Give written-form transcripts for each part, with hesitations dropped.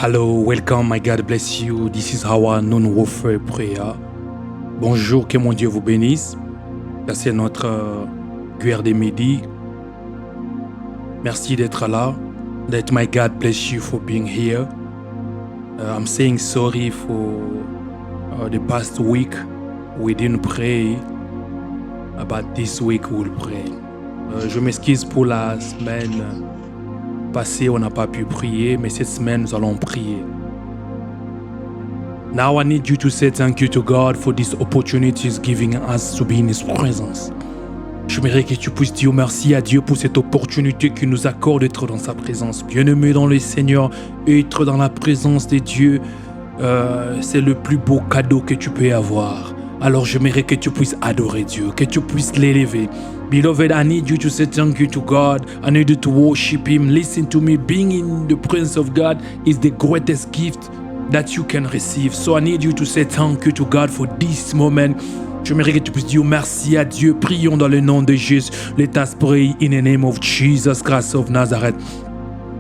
Hello, welcome, my God bless you. This is our non-warfare prayer. Bonjour, que mon Dieu vous bénisse. Ça, c'est notre guerre des midis. Merci d'être là. Let my God bless you for being here. I'm saying sorry for the past week. We didn't pray, but this week we'll pray. Je m'excuse pour la semaine passée, on n'a pas pu prier, mais cette semaine, nous allons prier. Now I need you to say thank you to God for this opportunity He's giving us to be in His presence. J'aimerais que tu puisses dire merci à Dieu pour cette opportunité qu'il nous accorde d'être dans sa présence. Bien-aimé dans le Seigneur, être dans la présence de Dieu, c'est le plus beau cadeau que tu peux avoir. Alors j'aimerais que tu puisses adorer Dieu, que tu puisses l'élever. Beloved, I need you to say thank you to God. I need you to worship Him. Listen to me. Being in the presence of God is the greatest gift that you can receive. So I need you to say thank you to God for this moment. J'aimerais que tu puisses dire merci à Dieu. Prions dans le nom de Jésus. Let us pray in the name of Jesus Christ of Nazareth.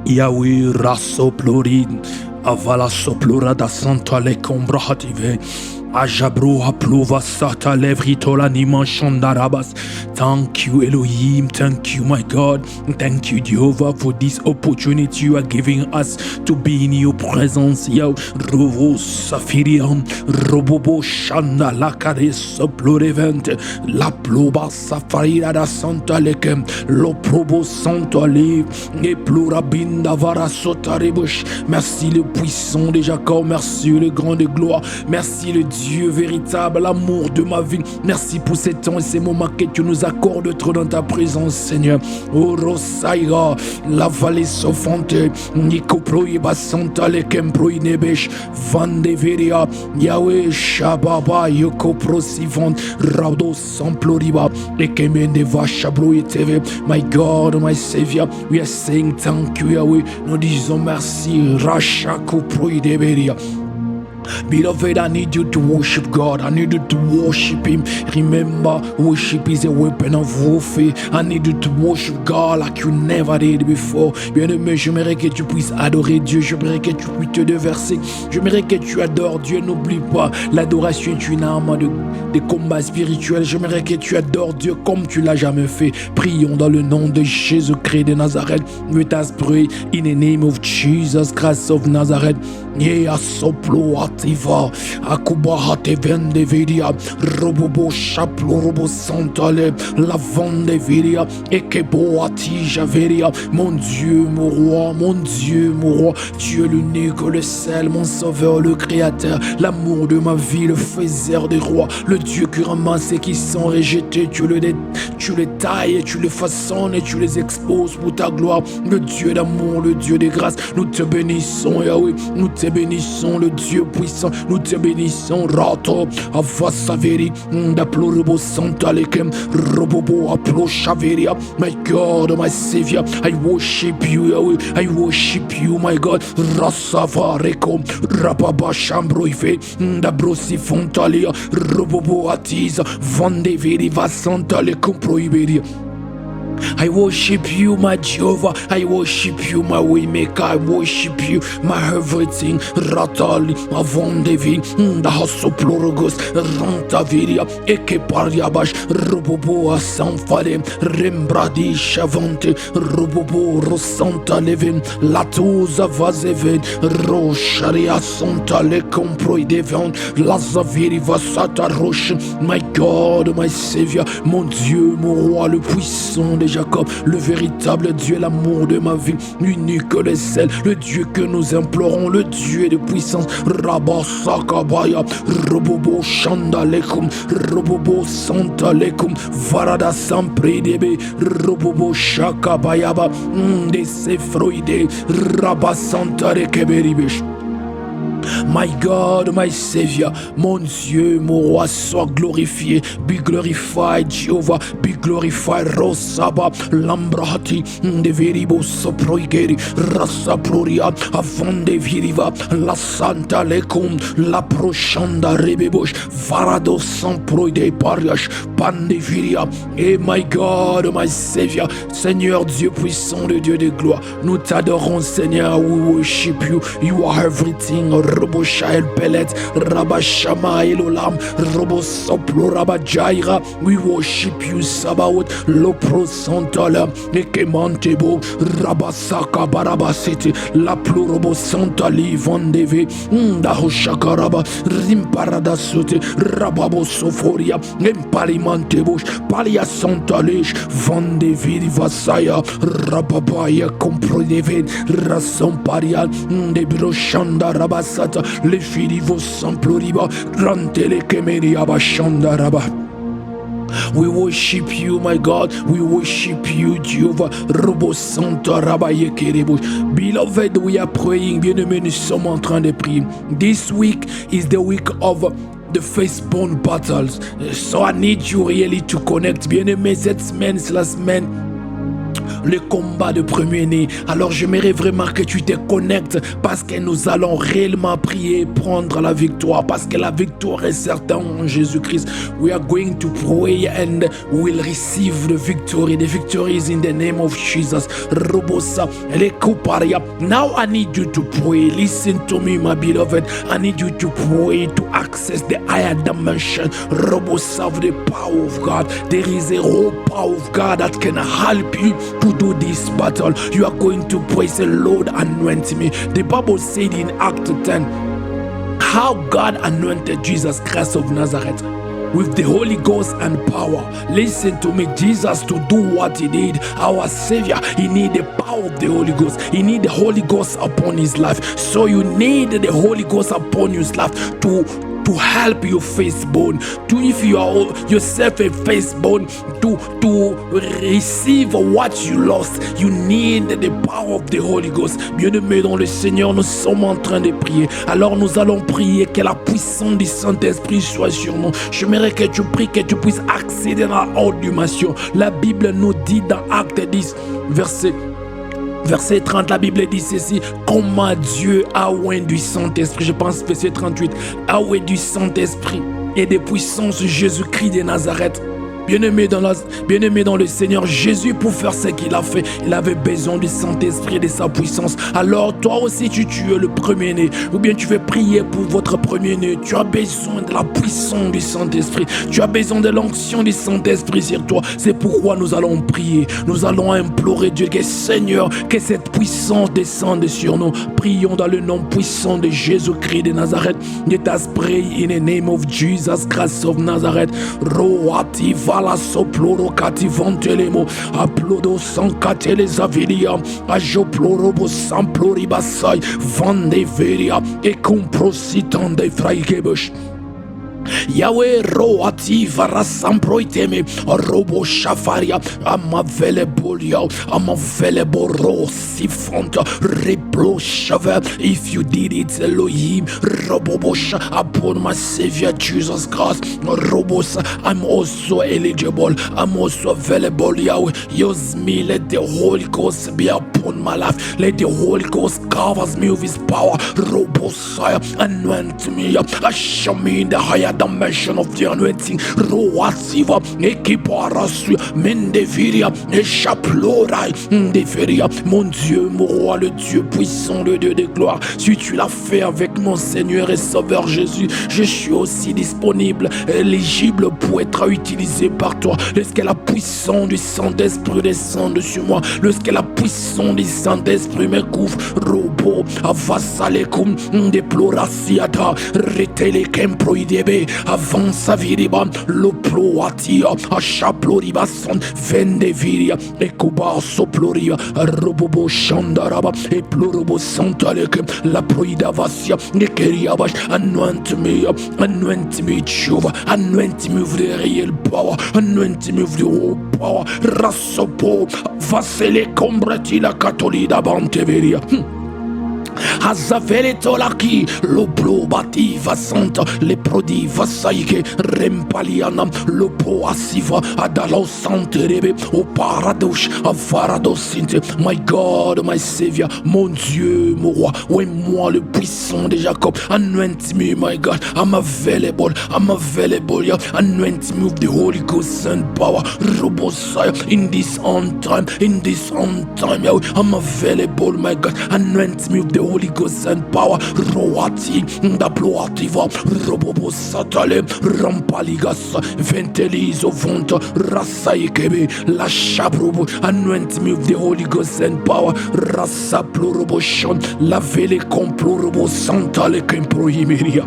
Yahweh rasoplorin avala soplora da santa le combrahative. Ajabro apluva sata levritola nimanshon darabas. Thank you, Elohim. Thank you, my God. Thank you, Jehovah, for this opportunity you are giving us to be in your presence. Yo, Rovo Safiriam, Robobo Shanda Lakare Soplorevent, La Ploba Safarira da Santa Lekem, Lo Probo Santa Liv, et Plurabinda Vara Sotaribush. Merci le puissant de Jacob, merci le grand de gloire, merci le Dieu véritable, l'amour de ma vie. Merci pour ces temps et ces moments que tu nous accordes d'être dans ta présence, Seigneur. Orosaïra, la vallée soffante, Nico Proiba Santa Lekem Proinebesh, Vandeveria, Yahweh Shababa, Yoko Prosivant, Rado Samploriba, Ekemende Vachabro TV. My God, my Savior, we are saying thank you, Yahweh. Nous disons merci, Rachako Proideberia. Beloved, I need you to worship God. I need you to worship Him. Remember, worship is a weapon of warfare. I need you to worship God like you never did before. Bien-aimé, j'aimerais que tu puisses adorer Dieu. J'aimerais que tu puisses te déverser. J'aimerais que tu adores Dieu. N'oublie pas, l'adoration est une arme de combat spirituel. J'aimerais que tu adores Dieu comme tu l'as jamais fait. Prions dans le nom de Jésus-Christ de Nazareth. Let us pray in the name of Jesus Christ of Nazareth. Yeah, soplo ativa, akuba hate vende vidia, robobo chaplo robo santale, la vende vidia, ekebo atija vidia. Mon Dieu, mon roi, mon Dieu, mon roi, tu es l'unique, le seul, mon sauveur, le créateur, l'amour de ma vie, le faiseur des rois, le Dieu qui ramasse ceux qui sont rejetés, tu les tailles, tu les façonnes et tu les exposes pour ta gloire, le Dieu d'amour, le Dieu de grâce. Nous te bénissons, Yahweh, nous te bénissons, le Dieu puissant, nous te bénissons, Rato, Avasaveri, Daplorobo Santalekem, Robobo Aplo Shaveria. My God, my Savior, I worship you, Yahweh, I worship you, my God, Rasavareko, Rababa Shambroife, Dabrosi Fontalia, Robobo Atiza, Vandeveri Vasantalekum Proiberia. I worship you, my Jehovah. I worship you, my waymaker. I worship you, my everything. Ratali, Avondevi, the house of Plorogos, Rantaviria, Ekepariabash, Robobo Sanfade, Rembradi Shavante, Robobo Rosanta Levin, Latuza Vazeven, Rosharia Santa Lecomproi Devon, Lazaviri Vasata Roche. My God, my Savior, mon Dieu, mon roi, le puissant de Jacob, le véritable Dieu, l'amour de ma vie, l'unique, le seul, le Dieu que nous implorons, le Dieu de puissance. Rabba Sakabaya, Robobo Shandalekum, Robobo Santalekum, Varada Sampredebe, Robobo Shakabayaba, de Sefroide, Rabba Santa Rekeberibish. My God, my Savior, mon Dieu, mon roi, sois glorifié. Be glorified, Jehovah. Be glorified, Rosaba, Lambrati, de Veribo Soproigeri, Rasa Ploria, Avon de Viriva, La Santa Lecum, La Prochanda Rebebosh, Varado Samproi de Pariash, Pan de Viria. Et my God, my Savior, Seigneur Dieu puissant, le Dieu de gloire, nous t'adorons, Seigneur. We worship you. You are everything. Robo Shael Pelet, Rabashama Elolam, Robo Soplo Rabajaira. We worship you, Sabaoth, Lopro Santala, Ekemantebo, Rabasaka Barabasiti, La Plorobo Santali, Vandeve, Dahoshakaraba, Rimparada Sote, Rababo Soforia, Empalimantebos, Palia Santalish, Vandevi Vasaya, Rababaya Comprodeve, Rasamparia, Debroshanda Rabasata, Le Filivo Samploriba, Grantele Kemeria Bashanda Rabba. We worship you, my God. We worship you, Jehovah. Robo Santa Rabaye Kerebo. Beloved, we are praying. Bien-aimés, nous sommes en train de prier. This week is the week of the firstborn battles. So I need you really to connect. Bien-aimés, cette semaine, c'est la semaine le combat de premier-né. Alors j'aimerais vraiment que tu te connectes parce que nous allons réellement prier, prendre la victoire, parce que la victoire est certaine en Jésus-Christ. We are going to pray and we will receive the victory. The victory is in the name of Jesus. Robosa, Lekuparia. Now I need you to pray. Listen to me, my beloved. I need you to pray to access the higher dimension. Robosa, of the power of God. There is a raw power of God that can help you to do this battle. You are going to praise the Lord, anoint me. The Bible said in Acts 10 how God anointed Jesus Christ of Nazareth with the Holy Ghost and power. Listen to me, Jesus, to do what he did, our Savior, he need the power of the Holy Ghost. He need the Holy Ghost upon his life. So you need the Holy Ghost upon your life to help your firstborn, to if you are yourself a firstborn, to receive what you lost. You need the power of the Holy Ghost. Bien-aimés dans le Seigneur, nous sommes en train de prier. Alors nous allons prier que la puissance du Saint-Esprit soit sur nous. J'aimerais que tu pries, que tu puisses accéder à la haute dimension. La Bible nous dit dans Acte 10, Verset 30, la Bible dit ceci: comment Dieu a oint du Saint-Esprit. Je pense verset 38, a oint du Saint-Esprit et des puissances Jésus-Christ de Nazareth. Bien-aimé dans le Seigneur, Jésus, pour faire ce qu'il a fait, il avait besoin du Saint-Esprit et de sa puissance. Alors toi aussi, tu es le premier-né, ou bien tu veux prier pour votre premier-né. Tu as besoin de la puissance du Saint-Esprit. Tu as besoin de l'onction du Saint-Esprit sur toi. C'est pourquoi nous allons prier. Nous allons implorer Dieu que Seigneur, que cette puissance descende sur nous. Prions dans le nom puissant de Jésus-Christ de Nazareth. Let us pray in the name of Jesus Christ of Nazareth. Roati la soploro cativantelemo, aplodo sancatele zavilia, ajoplorobo samploribasai, vandeveria, e comprositande fraigebush. Yahweh roati varasamproiteme, robo shafaria, amavele bolia, amavele boro sifanta, replo shave. If you did it, Elohim, robobosha, upon my Savior Jesus Christ, robos, I'm also eligible, I'm also available, Yahweh. Use me, let the Holy Ghost be upon my life, let the Holy Ghost covers me with his power, robosaya, anoint me, usher me in the higher dimension of the anointing. Roatsiva, Ekiparasu, Mendeviria, Echaplorai, Ndeveria. Mon Dieu, mon roi, le Dieu puissant, le Dieu de gloire. Si tu l'as fait avec mon Seigneur et Sauveur Jésus, je suis aussi disponible, éligible pour être utilisé par toi. Lorsque la puissance du Saint-Esprit descend sur moi, lorsque la puissance du Saint-Esprit me couvre, Robo, Avasalekum, Deplorasiata, Retelekem Proidebe, Avanza viriba, Loploatia, Achaploribason, Vendeviria, Ecuba Soploria, Robobo Shandaraba, et Plorobo Santalek, La Proidavasia, Nekeriabash. Anoint me, Jehovah, anoint me with the real power, anoint me with the whole power, Rasopo, Vasele Combratila Catolida Banteveria. Azavele tolaki, loplo bati vasanta, le prodi vasaike, rempalianam, lopo asiva, adalo santerebe, au paradoche, avaradosinte. My God, my Savior, mon Dieu, mon roi, oui, moi le puissant de Jacob, anoint me, my God, I'm available, yeah. Anoint me with the Holy Ghost and power, Robosaya, in this on time, yeah. I'm available, my God, anoint me with the Holy Ghost and power, Roati, Ndaploativa, Robobo Satale, Rampaligas, Ventelizo Vonta, Rasaikebe, La Shabrobo, anoint me with the Holy Ghost and power, Rasa Ploroboshon, La Vele Complorobo Santale Kemprohimeria.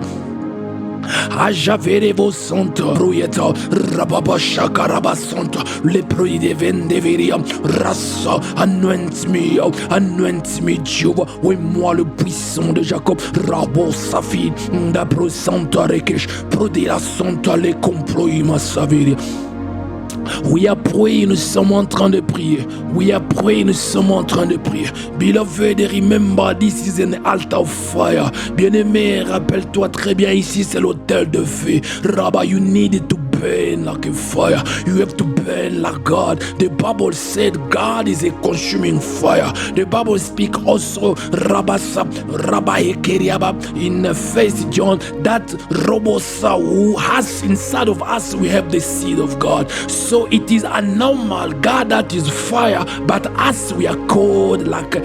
Ajavere vos santa bruyeta rababa shakaraba santa le proide vendeveria rasa anoint me Jehovah oui moi le puissant de Jacob rabo safi d'apro santa rekesh prodi la santa le comploima saveria. We are praying, nous sommes en train de prier. We are praying, nous sommes en train de prier. Beloved, remember, this is an altar of fire. Bien-aimé, rappelle-toi très bien, ici c'est l'autel de feu. Rabba, you need to burn like a fire. You have to burn like God. The Bible said God is a consuming fire. The Bible speaks also Rabasa, Rabba Ekeriaba in 1 John that Robosa who has inside of us we have the seed of God. So it is a normal God that is fire, but us we are called like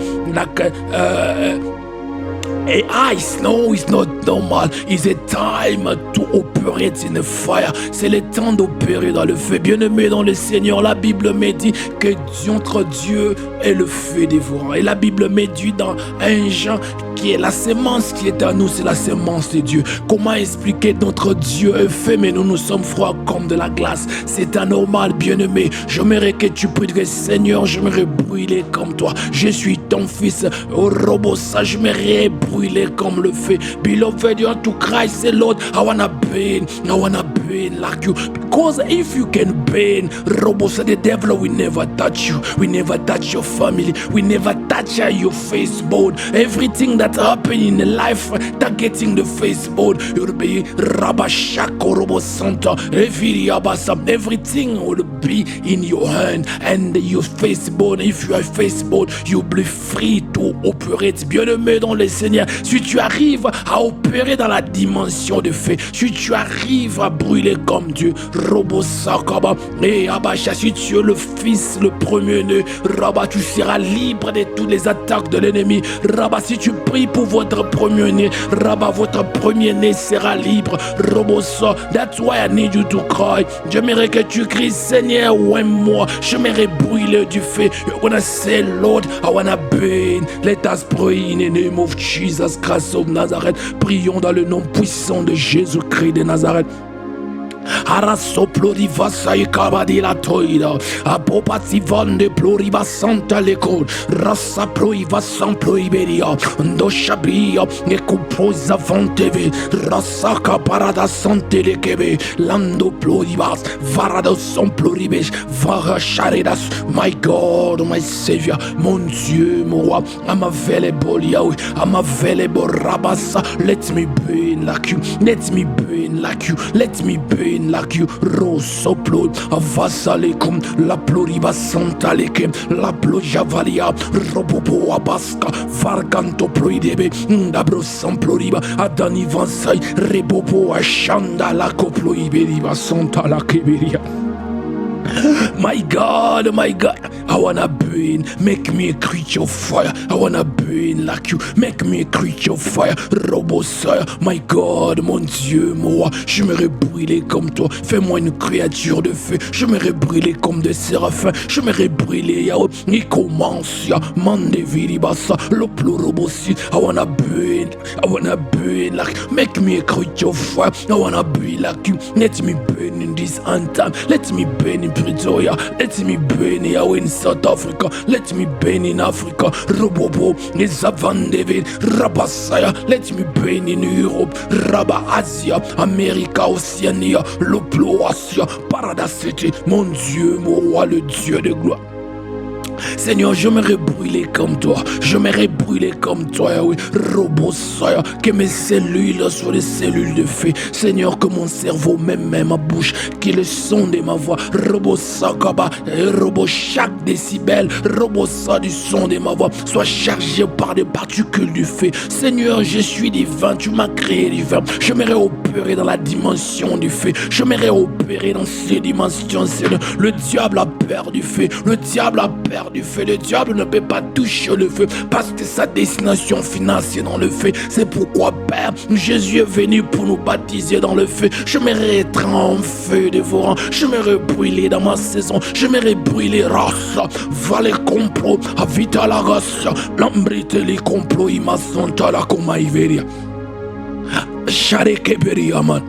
ice. No, it's not normal. It's a time to operate in the fire. C'est le temps d'opérer dans le feu. Bien-aimé dans le Seigneur, la Bible me dit que entre Dieu et le feu dévorant. Et la Bible me dit dans 1 Jean qui est la sémence qui est à nous, c'est la sémence de Dieu. Comment expliquer notre Dieu est fait, mais nous sommes froids comme de la glace? C'est anormal, bien-aimé. J'aimerais que tu pries, Seigneur, j'aimerais brûler comme toi. Je suis ton fils. Oh, Robosa, j'aimerais brûler comme le feu. Beloved, you have to cry, say, Lord, I wanna burn like you. Because if you can burn, Robosa, the devil will never touch you. We never touch your family. We never touch your Facebook. Everything that happen in life, targeting the Facebook, you'll be Rabashako Robo Santa, everything will be in your hand and your Facebook. If you are Facebook, you'll be free to operate. Bien-aimé dans le Seigneur, si tu arrives à opérer dans la dimension de feu, si tu arrives à brûler comme Dieu, Robo Sakaba et Abacha, si tu es le fils, le premier-né, Rabat, tu seras libre de toutes les attaques de l'ennemi. Rabat, si tu prie pour votre premier-né, Rabat, votre premier-né sera libre. Robosa, that's why I need you to cry. J'aimerais que tu cries, Seigneur, moi, j'aimerais brûler du feu. You're gonna say, Lord, I wanna burn. Let us pray in the name of Jesus Christ of Nazareth. Prions dans le nom puissant de Jésus-Christ de Nazareth. Araso ploriva sai kabadi la toida apopati vande ploriva santa lekol rasa proiva san proiberia ndo shabia ne composa vanteve rasa caparada sante lekebe lando plorivas varado son ploribes vara charidas. My God, my Savior, mon Dieu, mon roi, I'm available, Yahweh, I'm available, Rabasa. Let me burn like you, let me burn like you, let me burn like you. Rosso plod avasalekum la ploriba santa lekem la plojavalia robobo abaska varganto ploidebe ndabro san ploriba adani vansai rebobo ashanda la koploiberiba santa la keberia. My God, I wanna burn. Make me a creature of fire. I wanna burn like you. Make me a creature of fire. Robosaya, my God, mon Dieu, moi, j'aimerais brûler comme toi. Fais-moi une créature de feu. J'aimerais brûler comme des séraphins. J'aimerais brûler, yao. Ni commence, ya. Mande viribasa. Le plus robosi. I wanna burn like. Make me a creature of fire. I wanna burn like you. Let me burn in this anthem. Let me burn in Pretoria. Let me burn here in South Africa. Let me burn in Africa. Robobo, Nezavan David, Rabasaya. Let me burn in Europe. Rabba Asia, America, Oceania, Loplo Asia, Paradise City. Mon Dieu, mon roi, le Dieu de gloire. Seigneur, j'aimerais brûler comme toi. J'aimerais brûler comme toi, oui. Robosaya, que mes cellules soient des cellules de feu. Seigneur, que mon cerveau, même ma bouche, que le son de ma voix, Robosakaba, chaque décibel, Robosa du son de ma voix, soit chargé par des particules du feu. Seigneur, je suis divin, tu m'as créé divin. J'aimerais opérer dans la dimension du feu. J'aimerais opérer dans ces dimensions, Seigneur. Le diable a peur du feu. Le diable a peur du feu. Le diable ne peut pas toucher le feu parce que sa destination finale c'est dans le feu. C'est pourquoi, Père, Jésus est venu pour nous baptiser dans le feu. J'aimerais être en feu dévorant. J'aimerais brûler dans ma saison. J'aimerais brûler race. Va les complots. Avita la race. L'ambrite les complots. Imasonta la coma iveria. Share keberia man.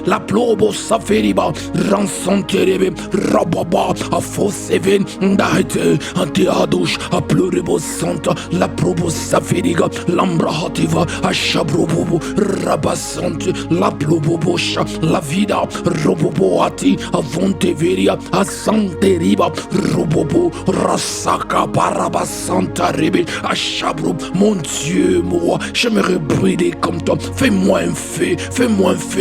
La plobo saferiba ransanterebe rababa a foseven ndahete ante adush a plurebo santa la probo saferiga lambra hativa a shabrobo rabasante la plobobosha la vida roboboati a vonteveria a santeriba robobo rasaka barabasanta rebe a shabro. Mon Dieu, moi, j'aimerais brûler comme toi. Fais-moi un feu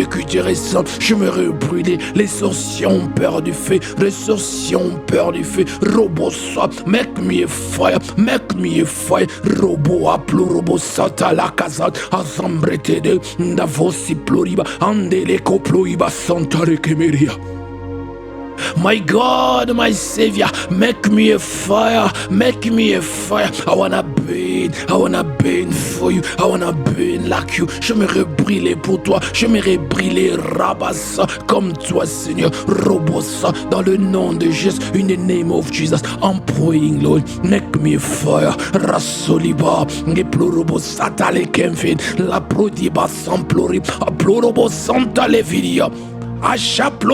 que tu restes. J'aimerais brûler. Les sorciers ont peur du feu. Les sorciers ont peur du feu. Robo soit, make me a fire. Make me a fire. Robo a plorobo sata la casa. Azambrete de Ndavosi ploriba. Andele koploiba santa rekemeria. My God, my Savior, make me a fire, make me a fire. I wanna burn for you, I wanna burn like you. J'aimerais brûler pour toi, j'aimerais brûler rabassa comme toi, Seigneur. Robosa, dans le nom de Jésus, in the name of Jesus, I'm praying, Lord, make me a fire. Rasoliba, geplorobo sata le kemfin, la prodiba sans plori, a plorobo santa le vidia. My God,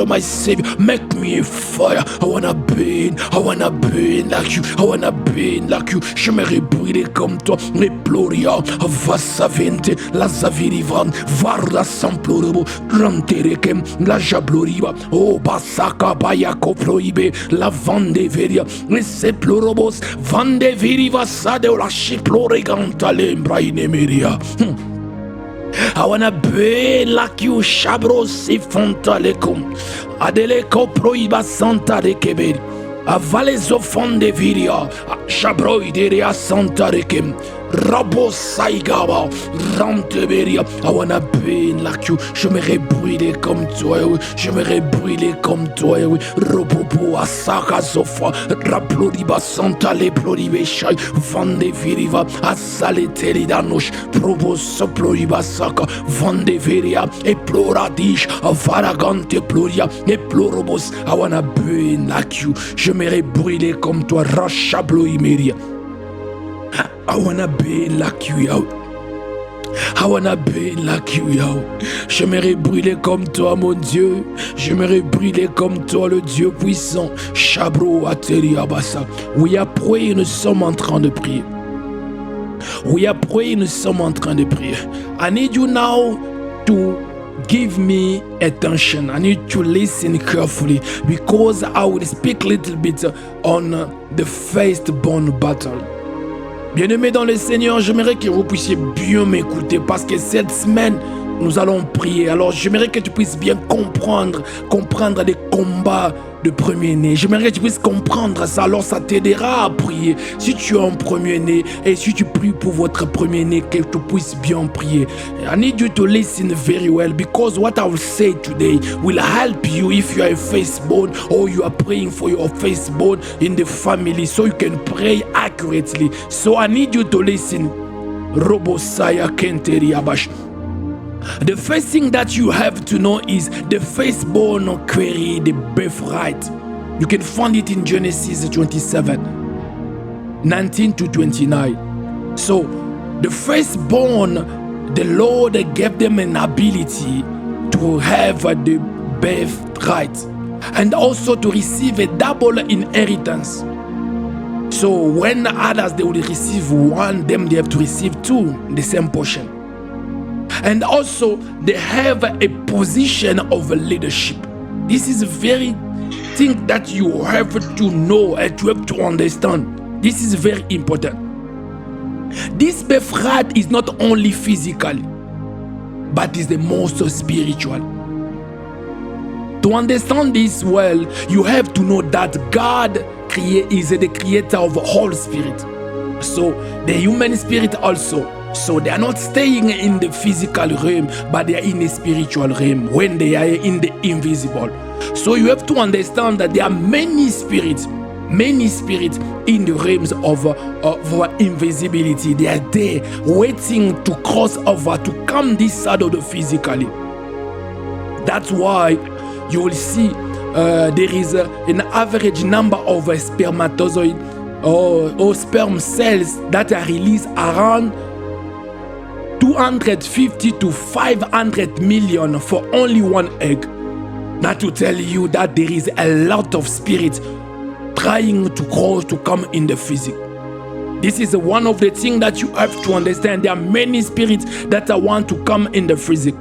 my Savior, make me a fire. I wanna burn like you. I wanna burn like you. J'aimerais brûler comme toi. Les ploria, vasavente, la zavirivan, varda samplorobo, ranterekem, la jabloriba, oh basaka bayako prohibe, la vandeveria, les seplorobos, vandeviriva sade la chiploreganta lembra inemeria. I wanna burn like you, Shabros, Sifonta Lecum, Adeleco Proiba Santa de Quebec, Avalezo Fonde Viria, Shabroideria Santa Rekem, Rabo Saigaba, Ranteberia. I wanna burn like you. J'aimerais brûler comme toi, oui. J'aimerais brûler comme toi, oui. Robobo Asaka Zofa, Raplodiba Santa Le Plodibe Shai, Vande Viriva, Asale Telidanosh, Probo Soplodiba Saka, Vande Veria, et Ploradish, Avaragante Ploria, et Plorobos. I wanna burn like you. J'aimerais brûler comme toi, Rachablo Imeria. I wanna be like you, yo. I wanna be like you, yo. J'aimerais brûler comme toi, mon Dieu. J'aimerais brûler comme toi, le Dieu puissant. Chabro Ateli Abassa. We are praying, nous sommes en train de prier. We are praying, nous sommes en train de prier. I need you now to give me attention. I need to listen carefully because I will speak a little bit on the firstborn battle. Bien-aimés dans le Seigneur, j'aimerais que vous puissiez bien m'écouter parce que cette semaine, nous allons prier. Alors, j'aimerais que tu puisses bien comprendre les combats de premier-né. J'aimerais que tu puisses comprendre ça. Alors, ça t'aidera à prier. Si tu es un premier-né et si tu pries pour votre premier-né, que tu puisses bien prier. I need you to listen very well because what I will say today will help you if you are a firstborn or you are praying for your firstborn in the family so you can pray accurately. So, I need you to listen. Robosaya Kenteri Abash. The first thing that you have to know is the firstborn carry the birthright. You can find it in Genesis 27, 19 to 29. So, the firstborn, the Lord gave them an ability to have the birthright and also to receive a double inheritance. So, when others, they will receive one, them they have to receive two, the same portion. And also, they have a position of leadership. This is very thing that you have to know and you have to understand. This is very important. This birthright is not only physical, but is the most spiritual. To understand this well, you have to know that God is the creator of all spirit. So the human spirit also. So they are not staying in the physical realm, but they are in the spiritual realm when they are in the invisible. So you have to understand that there are many spirits in the realms of invisibility. They are there waiting to cross over, to come this side of the physically. That's why you will see there is an average number of spermatozoid or sperm cells that are released around 250 to 500 million for only one egg. That to tell you that there is a lot of spirits trying to grow to come in the physics. This is one of the things that you have to understand. There are many spirits that want to come in the physics.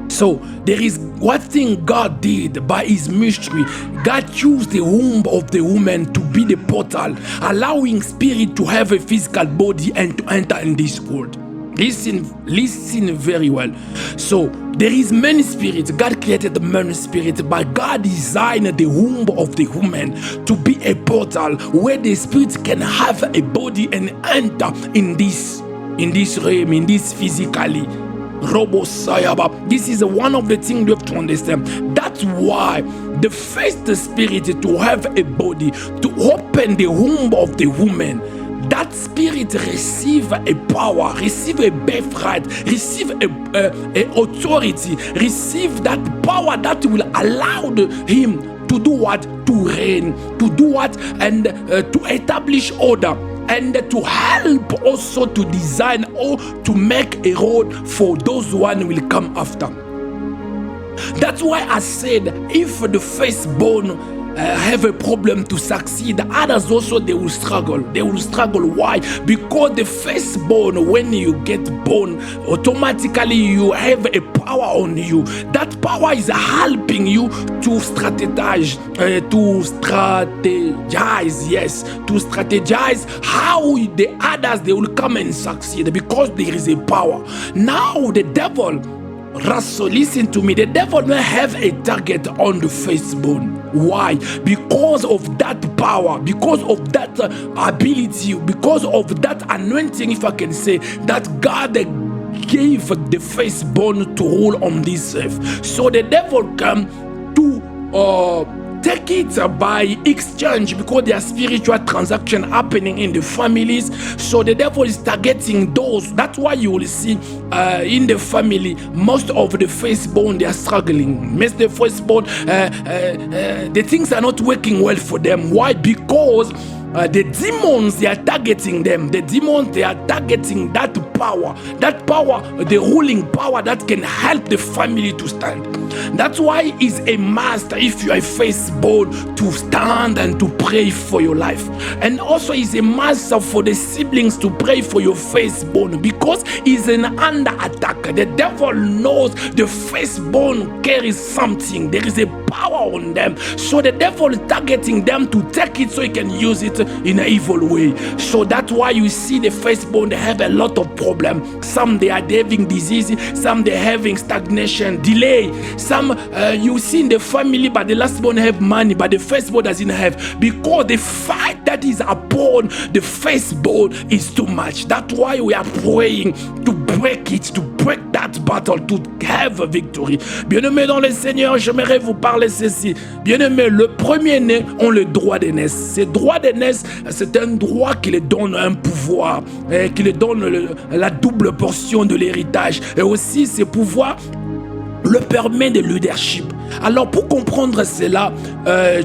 So there is one thing God did by his mystery. God used the womb of the woman to be the portal, allowing spirit to have a physical body and to enter in this world. Listen very well. So there is many spirits. God created many spirits, but God designed the womb of the woman to be a portal where the spirits can have a body and enter in this realm, in this physically. This is one of the things you have to understand. That's why the first spirit to have a body, to open the womb of the woman, that spirit receive a power, receive a birthright, receive a authority, receive that power that will allow him to do what? To reign, to do what? And to establish order. And to help also to design or to make a road for those one will come after. That's why I said, if the firstborn have a problem to succeed, others also they will struggle. They will struggle. Why? Because the firstborn, when you get born, automatically you have a power on you. That power is helping you to strategize. Yes, to strategize how the others they will come and succeed, because there is a power. Now the devil, Russell, listen to me. The devil may have a target on the firstborn. Why? Because of that power, because of that ability, because of that anointing, if I can say, that God gave the firstborn to rule on this earth. So the devil come to take it by exchange, because there are spiritual transactions happening in the families. So the devil is targeting those. That's why you will see in the family, most of the firstborn, they are struggling. Most of the firstborn, the things are not working well for them. Why? Because the demons, they are targeting them. The demons, they are targeting that power, the ruling power that can help the family to stand. That's why it's a must, if you are firstborn, to stand and to pray for your life. And also it's a must for the siblings to pray for your firstborn, because it's an under attack. The devil knows the firstborn carries something. There is a power on them. So the devil is targeting them to take it so he can use it in an evil way. So that's why you see the firstborn, they have a lot of problems. Some they are having disease, some they're having stagnation, delay. Some you see in the family, but the last born have money, but the firstborn doesn't have, because the fight that is upon the firstborn is too much. That's why we are praying to break it, to break that battle, to have a victory. Bien-aimés dans le Seigneur, j'aimerais vous parler ceci. Bien-aimés, le premier-né ont le droit d'aînesse. Ce droit d'aînesse, c'est un droit qui leur donne un pouvoir, qui leur donne la double portion de l'héritage. Et aussi, ce pouvoir le permet de leadership. Alors pour comprendre cela,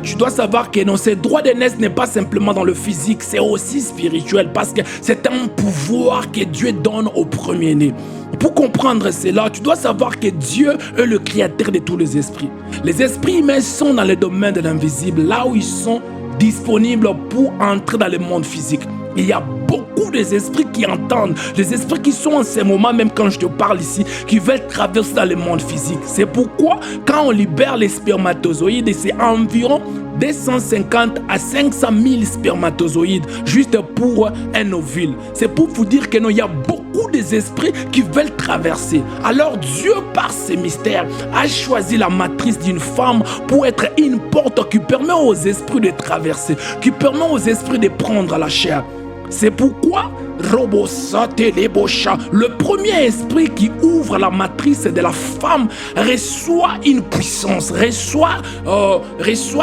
tu dois savoir que non, ce droit d'aînesse n'est pas simplement dans le physique, c'est aussi spirituel, parce que c'est un pouvoir que Dieu donne au premier-né. Pour comprendre cela, tu dois savoir que Dieu est le créateur de tous les esprits. Les esprits humains sont dans le domaine de l'invisible, là où ils sont disponibles pour entrer dans le monde physique. Il y a beaucoup beaucoup d'esprits qui entendent, des esprits qui sont en ces moments, même quand je te parle ici, qui veulent traverser dans le monde physique. C'est pourquoi, quand on libère les spermatozoïdes, c'est environ 250 à 500 000 spermatozoïdes juste pour un ovule. C'est pour vous dire que non, il y a beaucoup d'esprits qui veulent traverser. Alors Dieu, par ses mystères, a choisi la matrice d'une femme pour être une porte qui permet aux esprits de traverser, qui permet aux esprits de prendre la chair. C'est pourquoi le premier esprit qui ouvre la matrice de la femme reçoit une puissance, reçoit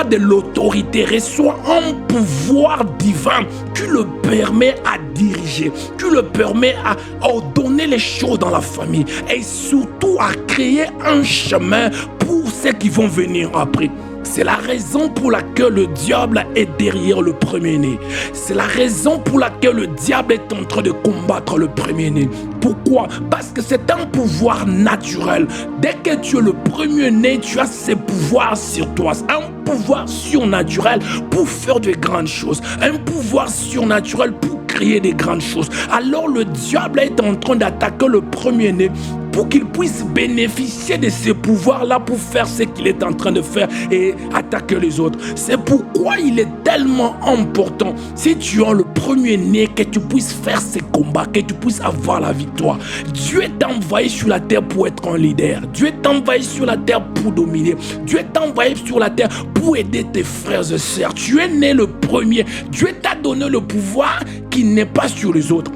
de l'autorité, reçoit un pouvoir divin qui le permet à diriger, qui le permet à ordonner les choses dans la famille et surtout à créer un chemin pour ceux qui vont venir après. C'est la raison pour laquelle le diable est derrière le premier-né. C'est la raison pour laquelle le diable est en train de combattre le premier-né. Pourquoi? Parce que c'est un pouvoir naturel. Dès que tu es le premier-né, tu as ces pouvoirs sur toi. Un pouvoir surnaturel pour faire de grandes choses. Un pouvoir surnaturel pour créer des grandes choses. Alors le diable est en train d'attaquer le premier-né pour qu'il puisse bénéficier de ces pouvoirs-là pour faire ce qu'il est en train de faire et attaquer les autres. C'est pourquoi il est tellement important, si tu as le premier-né, que tu puisses faire ces combats, que tu puisses avoir la victoire. Dieu t'a envoyé sur la terre pour être un leader. Dieu t'a envoyé sur la terre pour dominer. Dieu t'a envoyé sur la terre pour aider tes frères et sœurs. Tu es né le premier. Dieu t'a donné le pouvoir qui n'est pas sur les autres.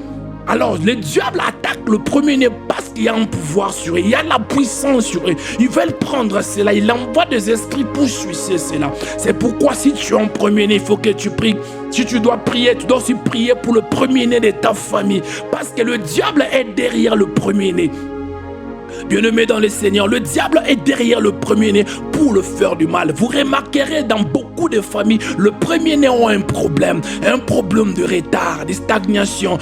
Alors, le diable attaque le premier-né parce qu'il y a un pouvoir sur eux, il y a la puissance sur eux. Ils veulent prendre cela, il envoie des esprits pour sucer cela. C'est pourquoi si tu es un premier-né, il faut que tu pries. Si tu dois prier, tu dois aussi prier pour le premier-né de ta famille. Parce que le diable est derrière le premier-né. Bien-aimé dans le Seigneur, le diable est derrière le premier-né pour le faire du mal. Vous remarquerez dans beaucoup de familles, le premier-né a un problème de retard, de stagnation.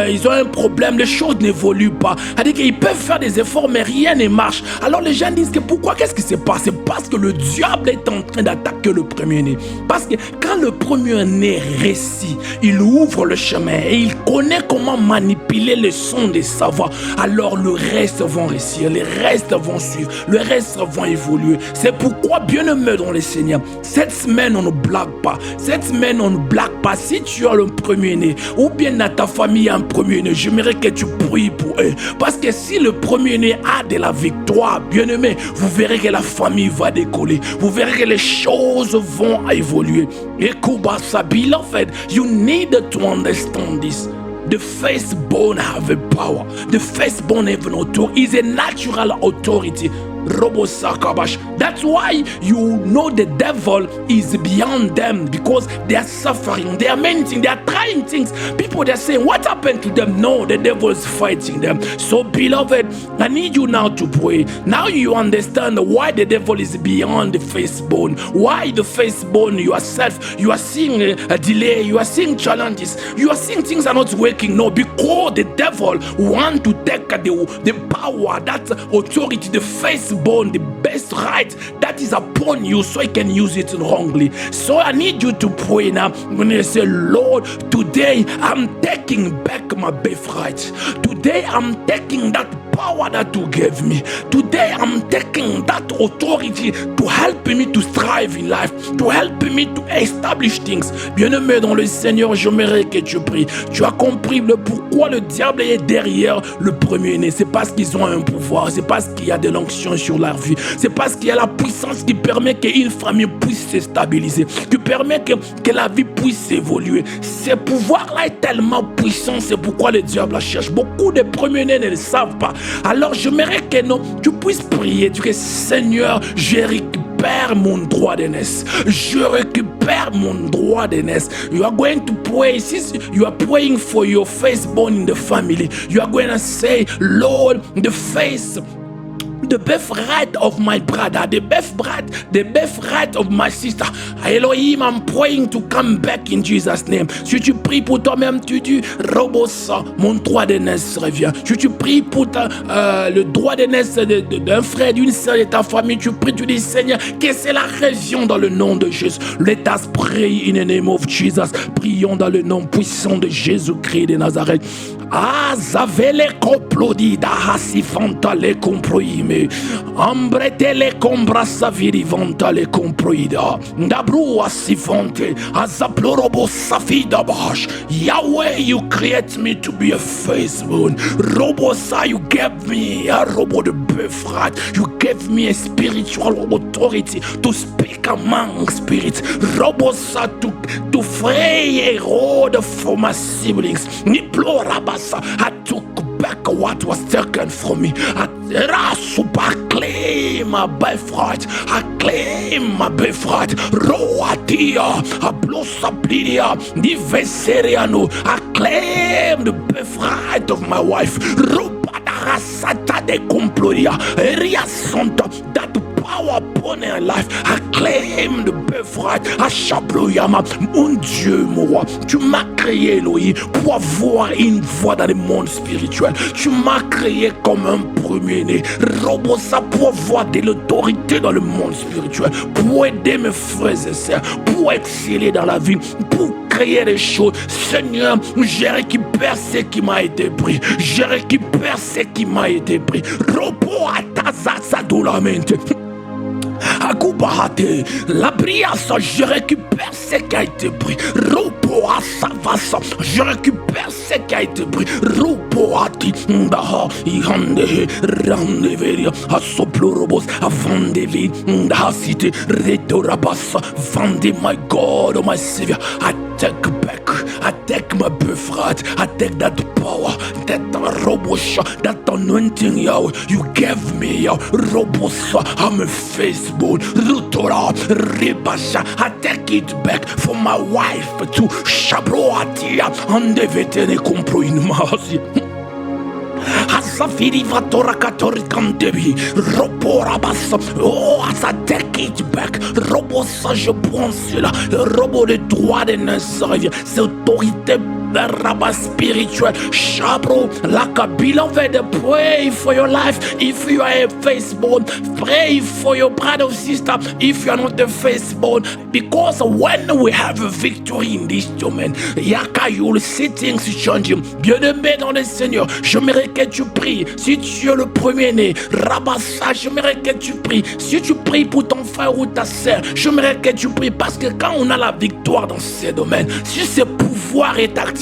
Ils ont un problème, les choses n'évoluent pas. C'est-à-dire qu'ils peuvent faire des efforts, mais rien ne marche. Alors les gens disent que pourquoi, qu'est-ce qui se passe? C'est parce que le diable est en train d'attaquer le premier-né. Parce que quand le premier-né réussit, il ouvre le chemin et il connaît comment manipuler le son des savoirs. Alors le reste vont réussir. Les restes vont suivre, les restes vont évoluer. C'est pourquoi, bien-aimé dans le Seigneur, cette semaine on ne blague pas. Cette semaine on ne blague pas. Si tu as le premier-né ou bien dans ta famille un premier-né, j'aimerais que tu pries pour eux. Parce que si le premier-né a de la victoire, bien-aimé, vous verrez que la famille va décoller. Vous verrez que les choses vont évoluer. Et Kubasa, beloved, you need to understand this. The firstborn have a power. The firstborn have an authority. Is a natural authority. That's why you know the devil is beyond them, because they are suffering. They are many things. They are trying things. People, they are saying, what happened to them? No, the devil is fighting them. So, beloved, I need you now to pray. Now you understand why the devil is beyond the firstborn. Why the firstborn yourself, you are seeing a delay. You are seeing challenges. You are seeing things are not working. No, because the devil want to take the power, that authority, the firstborn, the best right that is upon you, so he can use it wrongly. So I need you to pray now. When you say, Lord, today I'm taking back my birthright. Today I'm taking that power that you gave me. Today I'm taking that authority to help me to strive in life, to help me to establish things. Bien-aimé dans le Seigneur, j'aimerais que tu pries. Tu as compris le pourquoi le diable est derrière le premier-né. C'est parce qu'ils ont un pouvoir, c'est parce qu'il y a de l'onction sur leur vie, c'est parce qu'il y a la puissance qui permet qu'une famille puisse se stabiliser, qui permet que la vie puisse évoluer. Ce pouvoir-là est tellement puissant, c'est pourquoi le diable la cherche. Beaucoup de premiers-nés ne le savent pas. Alors j'aimerais que tu puisses prier, tu dis, Seigneur, je récupère mon droit d'aînesse. Je récupère mon droit d'aînesse. You are going to pray. Since you are praying for your firstborn in the family, you are going to say, Lord, the birthright of my brother, the birthright of my sister. Elohim, I'm praying to come back in Jesus' name. Si tu pries pour toi-même, tu dis, Robosa, mon droit d'aînesse revient. Si tu pries pour le droit d'aînesse d'un frère, d'une sœur de ta famille, tu pries, tu dis, Seigneur, que cela revienne dans le nom de Jésus. Let us pray in the name of Jesus. Prions dans le nom puissant de Jésus-Christ de Nazareth. Ah, zavele complodi da hasifanta le comproime. Ambrete le combra saviri vanta le comproida. Dabru asifante. Azaplorobo safida bash. Yahweh, you create me to be a firstborn. Robosa, you gave me a robo de birthright. You gave me a spiritual authority to speak among spirits. Robosa, to free a road for my siblings. Niplorabasa, I took back what was taken from me. I claim my birthright. I claim my birthright. Roatia, Ablosaplidia, Diveseriano. I claim the birthright of my wife. Rupadarasata de Comploria, Ria Santa, that power upon her life. I claim the birthright. Achabloyama, mon Dieu, moi, tu m'as créé, Elohim, pour avoir une voix dans le monde spirituel. Tu m'as créé comme un premier-né. Robosa, pour avoir de l'autorité dans le monde spirituel, pour aider mes frères et sœurs, pour exceller dans la vie, pour créer des choses. Seigneur, je récupère ce qui m'a été pris. Je récupère ce qui m'a été pris. Robo atazasa dolamente. Akubahate, la briassa, je récupère ce qui a été pris. Robo asavasa, je récupère ce qui a été pris. Robo ati, ndaha, ihande, randeveria, asoplorobos, avandevi, ndahasite, retorabasa, vande, my God, oh my Savior. I take back, I take my birthright, I take that power, that robosha, that anointing, Yahweh, you gave me, robosha, I'm a firstborn, rutora, rebasha, I take it back for my wife to Shabroatia, and the vetene compro in Masi. Asafiri vatora katori kandebi, roborabasa. Oh, as I take it back, robosa, je prends cela, robo de droit de naissance, c'est autorité. The rabba spiritual Shabro Lakabil over the pray for your life. If you are a firstborn, pray for your brother or sister if you are not the firstborn. Because when we have a victory in this domain, Yaka, you will see things changing. Bien-aimé dans le Seigneur, j'aimerais que tu pries. Si tu es le premier-né, Rabassa, j'aimerais que tu pries. Si tu pries pour ton frère ou ta sœur, j'aimerais que tu pries. Parce que quand on a la victoire dans ces domaines, si ce pouvoir est actif,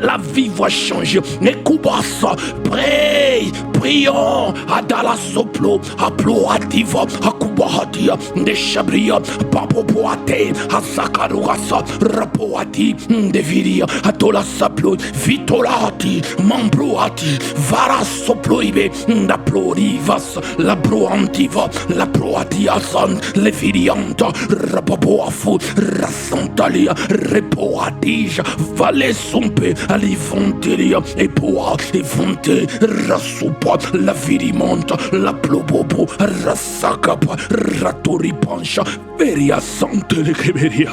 la vie va changer. Nekubasa, pray, prions. Adala soplo, aploativa, akubahatia, deshabria, papopoate, asakarugasa, rapoati, deviria, atola saplo, vitolati, mambroati, vara soploibe, daplorivas, la broantiva, la proatiasan, levirianta, rapapoafu, rasantalia, repoatija, vale sompe, alivantelia, epoa, evante, rasupa, la virimanta, la plobobo, rasakapa, ratoripancha, veria sante le keberia.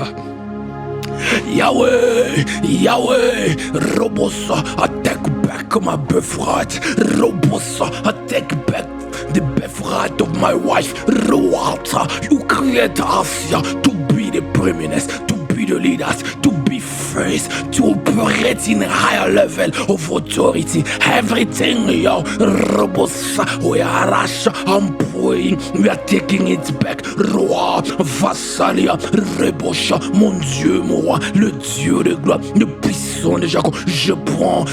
Yahweh, Yahweh, Robosa, I take back my birthright. Robosa, I take back the birthright of my wife. Roata, you create us to be the preeminence, to be the leaders, to be first, to operate in a higher level of authority. Everything, yo, Robosa, we are rush, I'm praying, we are taking it back. Roi, Vassalia, Rebosha, mon Dieu, moi, le Dieu de gloire, le puissant de Jacob. Je prends,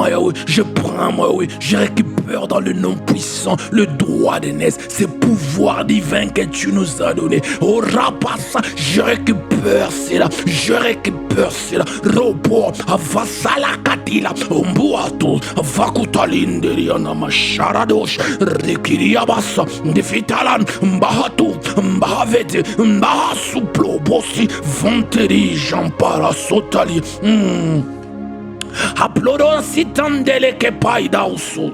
Yahweh, je prends, moi, oui, je récupère dans le nom puissant le droit de naissance, ce pouvoir divin que tu nous as donné. Oh, Rapassa, je récupère cela, je récupère cela. Robo, Vassala Katila, Umbuato, Vakutalinderiana, Macharadosh, Rikiriabasa, Defitalan, Mbahatu, Mbahavete, Mbahasuplo, Bossi, Vanteri, Jampara, Sotali. ploro sitandele ke paida usu.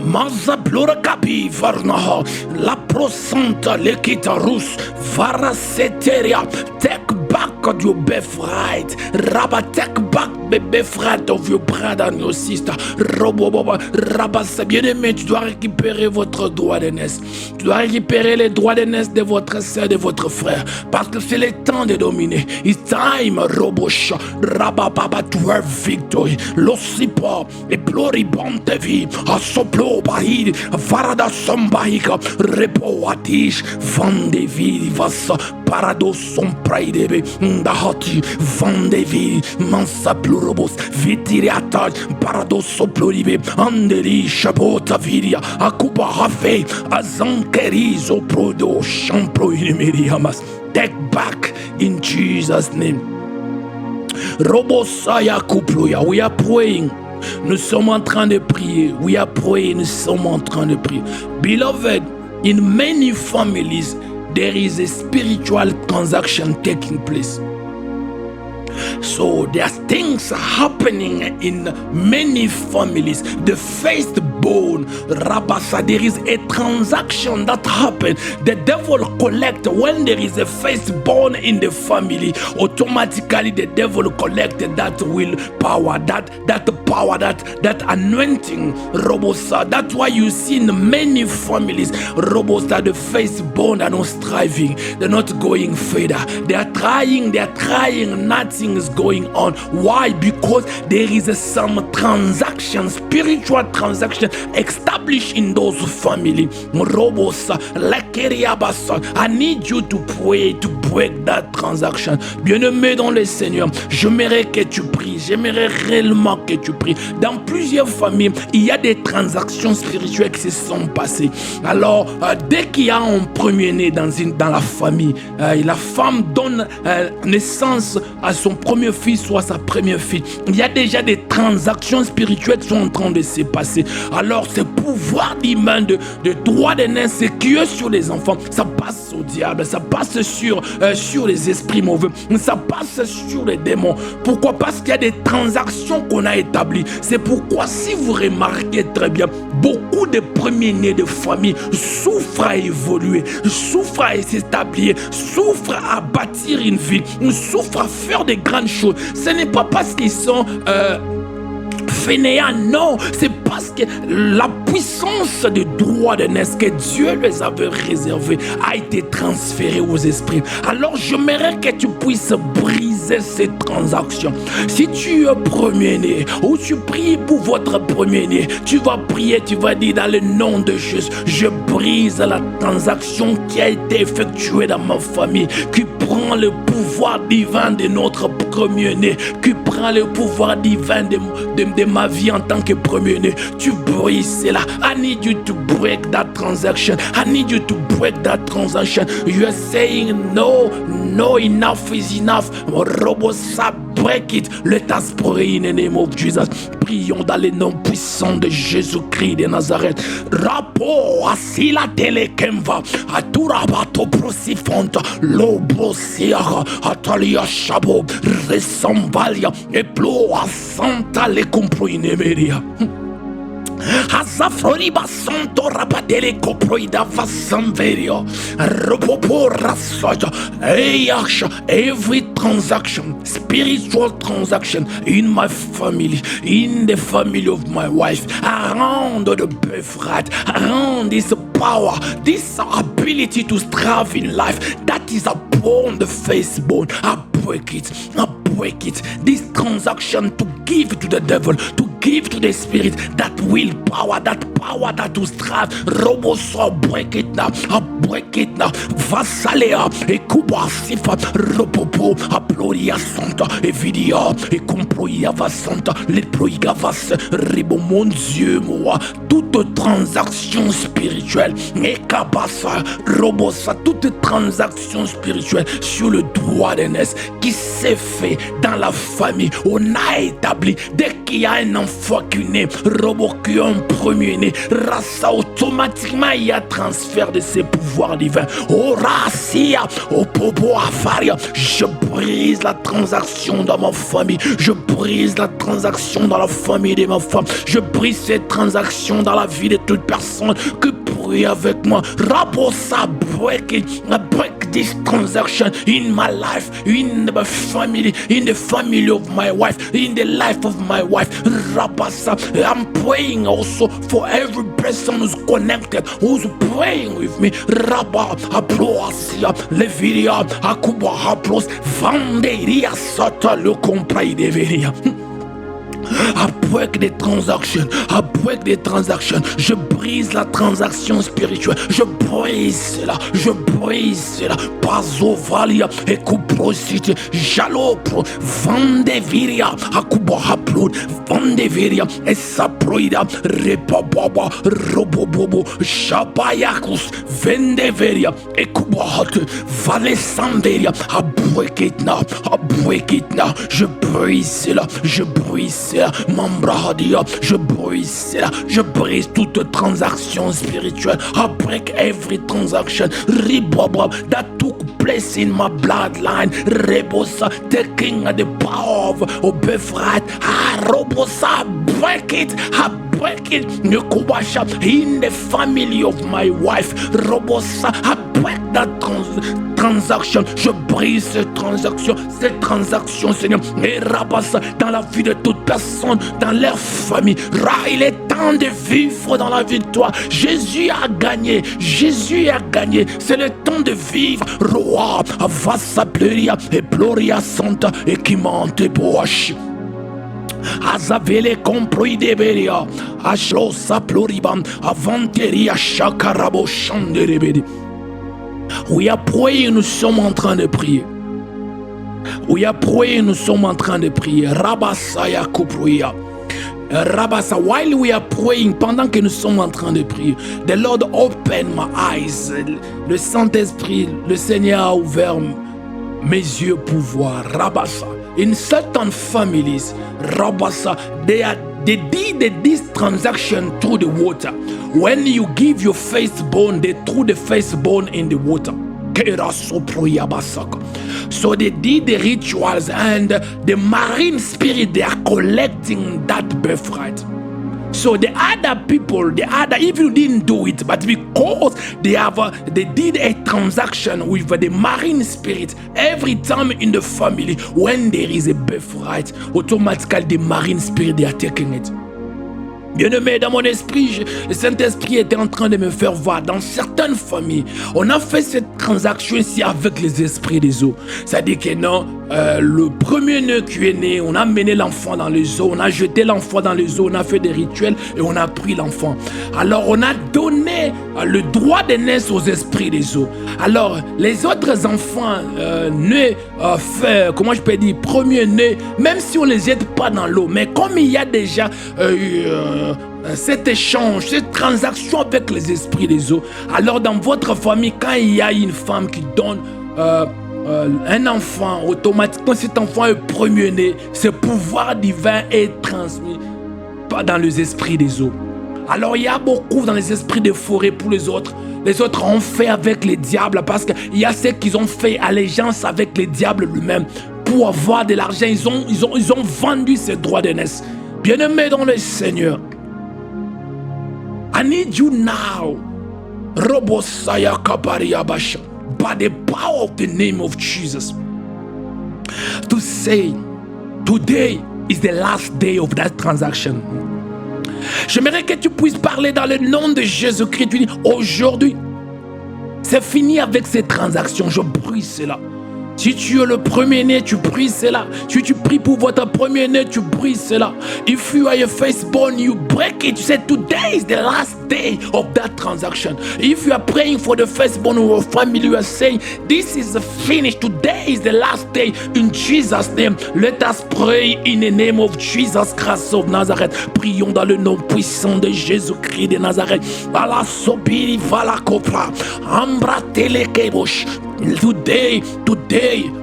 Maza plora kapi varna. La prosanta lekita rus. Vara seteria. Take back your birthright. Rabba, take back the birthright of your brother and your sister. Rabba, c'est bien aimé, tu dois récupérer votre droit d'aînesse. Tu dois récupérer les droits d'aînesse de votre soeur, de votre frère. Parce que c'est le temps de dominer. It's time, Robosh. Rabba, Baba, to have victory. Lo sipa, e ploribante vi. A soplo bahid, varada sombaika. Repo atish, vande vi, vasa. Parados son praidebe. Ndahati, vande vi. Mansa plurobos, vitiriataj. Parados soploribe. Andeli, shabota viria. Akuba hafe. Azankerizo prodo. Champro inimiriamas. Take back in Jesus' name. Robosaya kupluya. We are praying. Nous sommes en train de prier. We are praying. Nous sommes en train de prier. Beloved, in many families, there is a spiritual transaction taking place. So there's things happening in many families. The firstborn, Rabasa, there is a transaction that happens. The devil collect when there is a firstborn in the family. Automatically, the devil collect that will power, that power, that anointing, Robosa. That's why you see in many families, Robosa, the firstborn are not striving. They're not going further. They are trying. Nothing is going on. Why? Because there is some transaction, spiritual transaction established in those families. Robosa, Lakeriabasa. I need you to pray to break that transaction. Bien-aimé dans le Seigneur, j'aimerais que tu pries. J'aimerais réellement que tu pries. Dans plusieurs familles, il y a des transactions spirituelles qui se sont passées. Alors, dès qu'il y a un premier-né dans la famille, la femme donne naissance à son premier fils ou à sa première fille. Il y a déjà des transactions spirituelles qui sont en train de se passer. Alors, ce pouvoir d'humain de droit d'aînesse qui est sur les enfants, ça passe au diable, ça passe sur les esprits mauvais, ça passe sur les démons. Pourquoi? Parce qu'il y a des transactions qu'on a établies. C'est pourquoi, si vous remarquez très bien, beaucoup de premiers-nés de famille souffrent à évoluer, souffrent à s'établir, souffrent à bâtir une vie, souffrent à faire des grandes choses. Ce n'est pas parce qu'ils sont fainéants, non, c'est parce que la puissance du droit d'aînesse que Dieu les avait réservé a été transférée aux esprits. Alors j'aimerais que tu puisses briser ces transactions. Si tu es premier-né ou tu pries pour votre premier-né, tu vas prier, tu vas dire dans le nom de Jésus, je brise la transaction qui a été effectuée dans ma famille, qui prend le pouvoir divin de notre premier-né, qui prend le pouvoir divin de ma vie en tant que premier-né. Tu brises cela. I need you to break that transaction. I need you to break that transaction. You are saying no, enough is enough. Robosa, break it. Let us pray in the name of Jesus. Prions dans le nom puissant de Jésus-Christ de Nazareth. Rapo asila telekemva aturabato prosifanta lobosiara atalia shabo resambalia eplo asanta le comproinemeria. Azafroriba santo rabatele coproida vasamverio robopora soja every transaction, spiritual transaction in my family, in the family of my wife, around the birthright, around this power, this ability to strive in life that is upon the firstborn. I break it. This transaction to give to the devil, to give to the spirit, that will power, that will strive. Roboso, break it now. I break it now. Vasalea, Ekuba Sifa, Robopo, Aploria Santa, Evidia, Ecomproia Vasanta, Leproiga Vas, Ribo, mon Dieu, moi, toute transaction spirituelle, Ekabasa, Robosa, toute transaction spirituelle sur le droit d'aînesse qui s'est fait dans la famille, on a établi, dès qu'il y a un enfant qui naît, Robo aucun premier-né. Rasa, automatiquement, il y a transfert de ses pouvoirs divins. Oh, Rasia, oh, Popo Afaria, je brise la transaction dans ma famille. Je brise la transaction dans la famille de ma femme. Je brise cette transaction dans la vie de toute personne que prie avec moi. Rabosa, break it, break this transaction in my life, in my family, in the family of my wife, in the life of my wife. Rabasa, I'm praying also for every person who's connected, who's praying with me. Rabba, Aploasia, Leviria, Akuba, Aplos, Vanderia, Sata, le compray de Veria. I break the transaction. I break the transaction. Je brise la transaction spirituelle. Je brise cela. Je brise cela. Pazovalia et couprosité. Jalopro. Vandeviria. Akuba haplod. Vandeviria. Et saproida. Repababa. Robobobo. Shabayakus. Vendeveria. Et kubahat. Valesanderia. I break it now. I break it now. Je brise cela. Je brise cela. Mambrahadia, je brise cela. Je brise toute transaction spirituelle. I break every transaction. Ribobra that took place in my bloodline. Rebosa, taking the power of birthright. Robosa, break it. I break it. Nekobasha, in the family of my wife. Robosa, I break that transaction. Je brise cette transaction, Seigneur. Et rabassa dans la vie de toute personne, dans leur famille. Il est temps de vivre dans la victoire. Jésus a gagné. Jésus a gagné. C'est le temps de vivre. Roi, Avassa Pleria et Gloria Santa et qui mente boache. Azavele comproi de beria. Ashrosa pluribam. Avanteria chakarabo chanderebedi. We are praying, nous sommes en train de prier. We are praying, nous sommes en train de prier. Rabasaya Kuproya. Rabasa, while we are praying, pendant que nous sommes en train de prier, the Lord opened my eyes. Le Saint-Esprit, le Seigneur a ouvert mes yeux pour voir. Rabasa. In certain families, Rabasa, they did this transaction through the water. When you give your firstborn, they threw the firstborn in the water. So they did the rituals, and the marine spirit, they are collecting that birthright. So the other people, if you didn't do it, but because they did a transaction with the marine spirit, every time in the family, when there is a birthright, automatically the marine spirit, they are taking it. Bien-aimé, dans mon esprit, le Saint-Esprit était en train de me faire voir. Dans certaines familles, on a fait cette transaction ici avec les esprits des eaux. C'est-à-dire que non, le premier nœud qui est né, on a mené l'enfant dans les eaux, on a jeté l'enfant dans les eaux, on a fait des rituels et on a pris l'enfant. Alors on a donné le droit de naissance aux esprits des eaux. Alors les autres enfants nés, comment je peux dire, premier nés, même si on ne les jette pas dans l'eau, mais comme il y a déjà cet échange, cette transaction avec les esprits des eaux, alors dans votre famille, quand il y a une femme qui donne un enfant, automatiquement cet enfant est premier-né, ce pouvoir divin est transmis dans les esprits des eaux. Alors il y a beaucoup dans les esprits des forêts pour les autres. Les autres ont fait avec les diables parce qu'il y a ceux qui ont fait allégeance avec les diables lui-même pour avoir de l'argent. Ils ont vendu ces droits de naissance. Bien-aimés dans le Seigneur, I need you now, Robosaya Kabaria Basha, by the power of the name of Jesus, to say, today is the last day of that transaction. J'aimerais que tu puisses parler dans le nom de Jésus-Christ. Tu dis, aujourd'hui, c'est fini avec ces transactions. Je brise cela. Si tu es le premier-né, tu brises cela. Si tu pries pour votre premier-né, tu brises cela. If you are your firstborn, you break it. You say, today is the last day of that transaction. If you are praying for the firstborn of your family, you are saying, this is finished. Today is the last day. In Jesus' name, let us pray in the name of Jesus Christ of Nazareth. Prions dans le nom puissant de Jésus-Christ de Nazareth. Vala sobiri vala kopra. Ambra telekebosh. Today,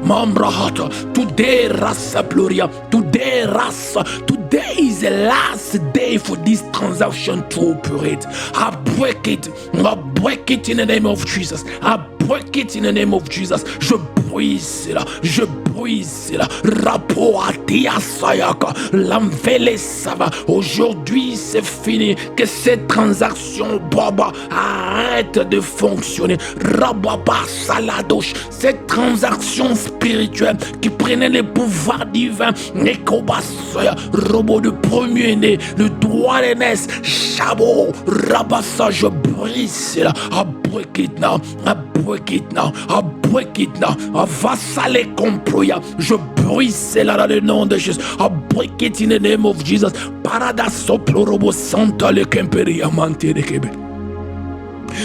Mambrahata, today, Rasa Gloria, today, Rasa, today is the last day for this transaction to operate. I break it in the name of Jesus. I break it in the name of Jesus. Je brise là, rapport à Tia Sayaka, l'envele Sava. Aujourd'hui, c'est fini. Que cette transaction, Baba, arrête de fonctionner. Rababa Saladosh, cette transaction spirituelle qui prenait les pouvoirs divins, Nekobasaya, robot de premier-né, le droit d'aînesse, Chabo, Rabassa, je brise là. I break it now, I break it now, I break it now. Vassale comploya, je brise cela dans le nom de Jésus. I break it in the name of Jesus. Parada soplorobo santa le kemperia mante de kebe.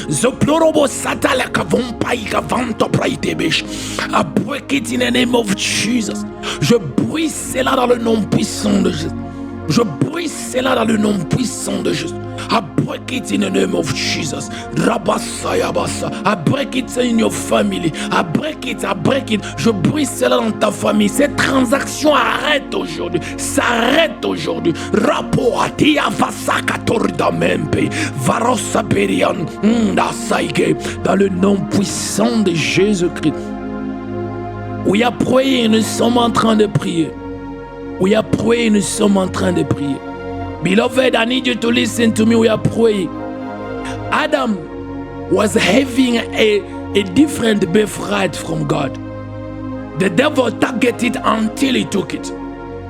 Zoplorobo sata le kavon paika vanto praitebesh. I break it in the name of Jesus. Je brise cela dans le nom puissant de Jésus. Je brise cela dans le nom puissant de Jésus. I break it in the name of Jesus. Rabasayabasa. I break it in your family. I break it. Je brise cela dans ta famille. Cette transaction arrête aujourd'hui. S'arrête aujourd'hui. Rapport à Tia Vasakatorda Mempe. Varosa Perian. Dans le nom puissant de Jésus-Christ. We are praying. Nous sommes en train de prier. We are praying. Nous sommes en train de prier. Beloved, I need you to listen to me. We are praying. Adam was having a different birthright from God. The devil targeted until he took it.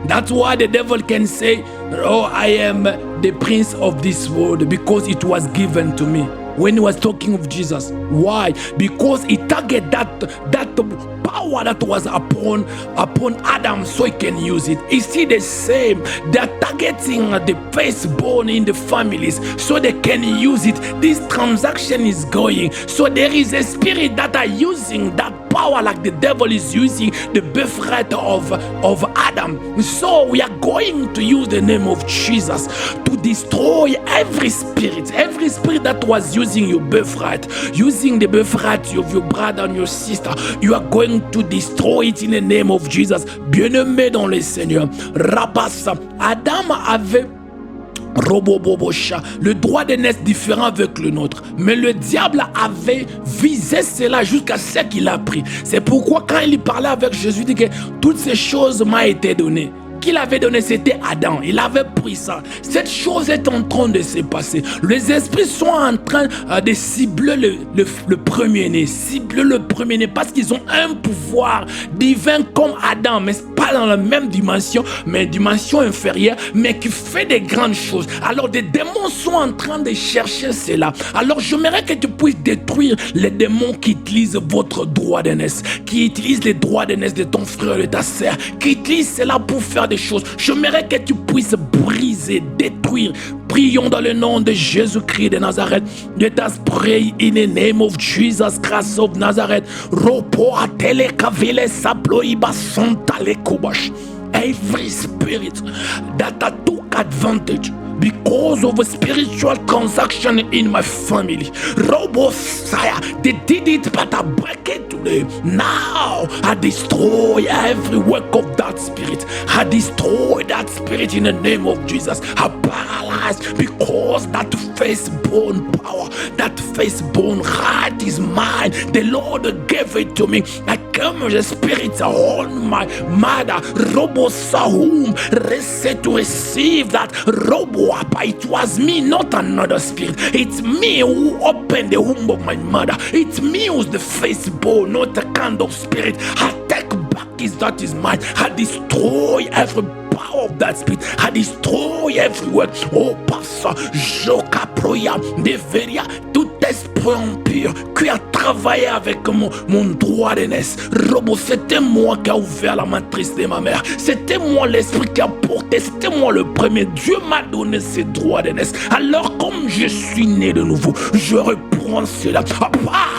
That's why the devil can say, oh, I am the prince of this world, because it was given to me. When he was talking of Jesus. Why? Because he targeted that power that was upon Adam, so he can use it. Is it the same? They are targeting the firstborn in the families so they can use it. This transaction is going. So there is a spirit that are using that power like the devil is using the birthright of Adam. So we are going to use the name of Jesus to destroy every spirit that was using your birthright, using the birthright of your brother and your sister. You are going to destroy it in the name of Jesus. Bien-aimé dans le Seigneur. Rabassa. Adam avait le droit d'aînesse différent avec le nôtre, mais le diable avait visé cela jusqu'à ce qu'il a pris. C'est pourquoi quand il parlait avec Jésus, il dit que toutes ces choses m'ont été données. Qu'il avait donné, c'était Adam. Il avait pris ça. Cette chose est en train de se passer. Les esprits sont en train de cibler le premier-né. Cibler le premier-né parce qu'ils ont un pouvoir divin comme Adam, mais pas dans la même dimension, mais une dimension inférieure, mais qui fait des grandes choses. Alors des démons sont en train de chercher cela. Alors j'aimerais que tu puisses détruire les démons qui utilisent votre droit d'aînesse, qui utilisent les droits d'aînesse de ton frère et de ta sœur, qui utilisent cela pour faire des choses. J'aimerais que tu puisses briser, détruire. Prions dans le nom de Jésus-Christ de Nazareth. Let us pray in the name of Jesus Christ of Nazareth. Ropo atele kavile saplo iba sontale kubash. Every spirit that I took advantage because of a spiritual transaction in my family. Robosaya, they did it, but I break it today. Now I destroy every work of that spirit. I destroy that spirit in the name of Jesus. I paralyze because that firstborn power, that firstborn right is mine. The Lord gave it to me. I come as a spirit on my mother. Robosahum, to receive that robo. It was me, not another spirit. It's me who opened the womb of my mother. It's me who's the firstborn, not a kind of spirit. I take back that is mine. I destroy every power of that spirit. I destroy every word. Oh, Passa, Joka Proya, Deveria, tout esprit impur qui a travaillé avec mon droit d'aînesse. Robo, c'était moi qui a ouvert la matrice de ma mère. C'était moi l'esprit qui a porté. C'était moi le premier. Dieu m'a donné ces droits d'aînesse. Alors, comme je suis né de nouveau, je reprends cela.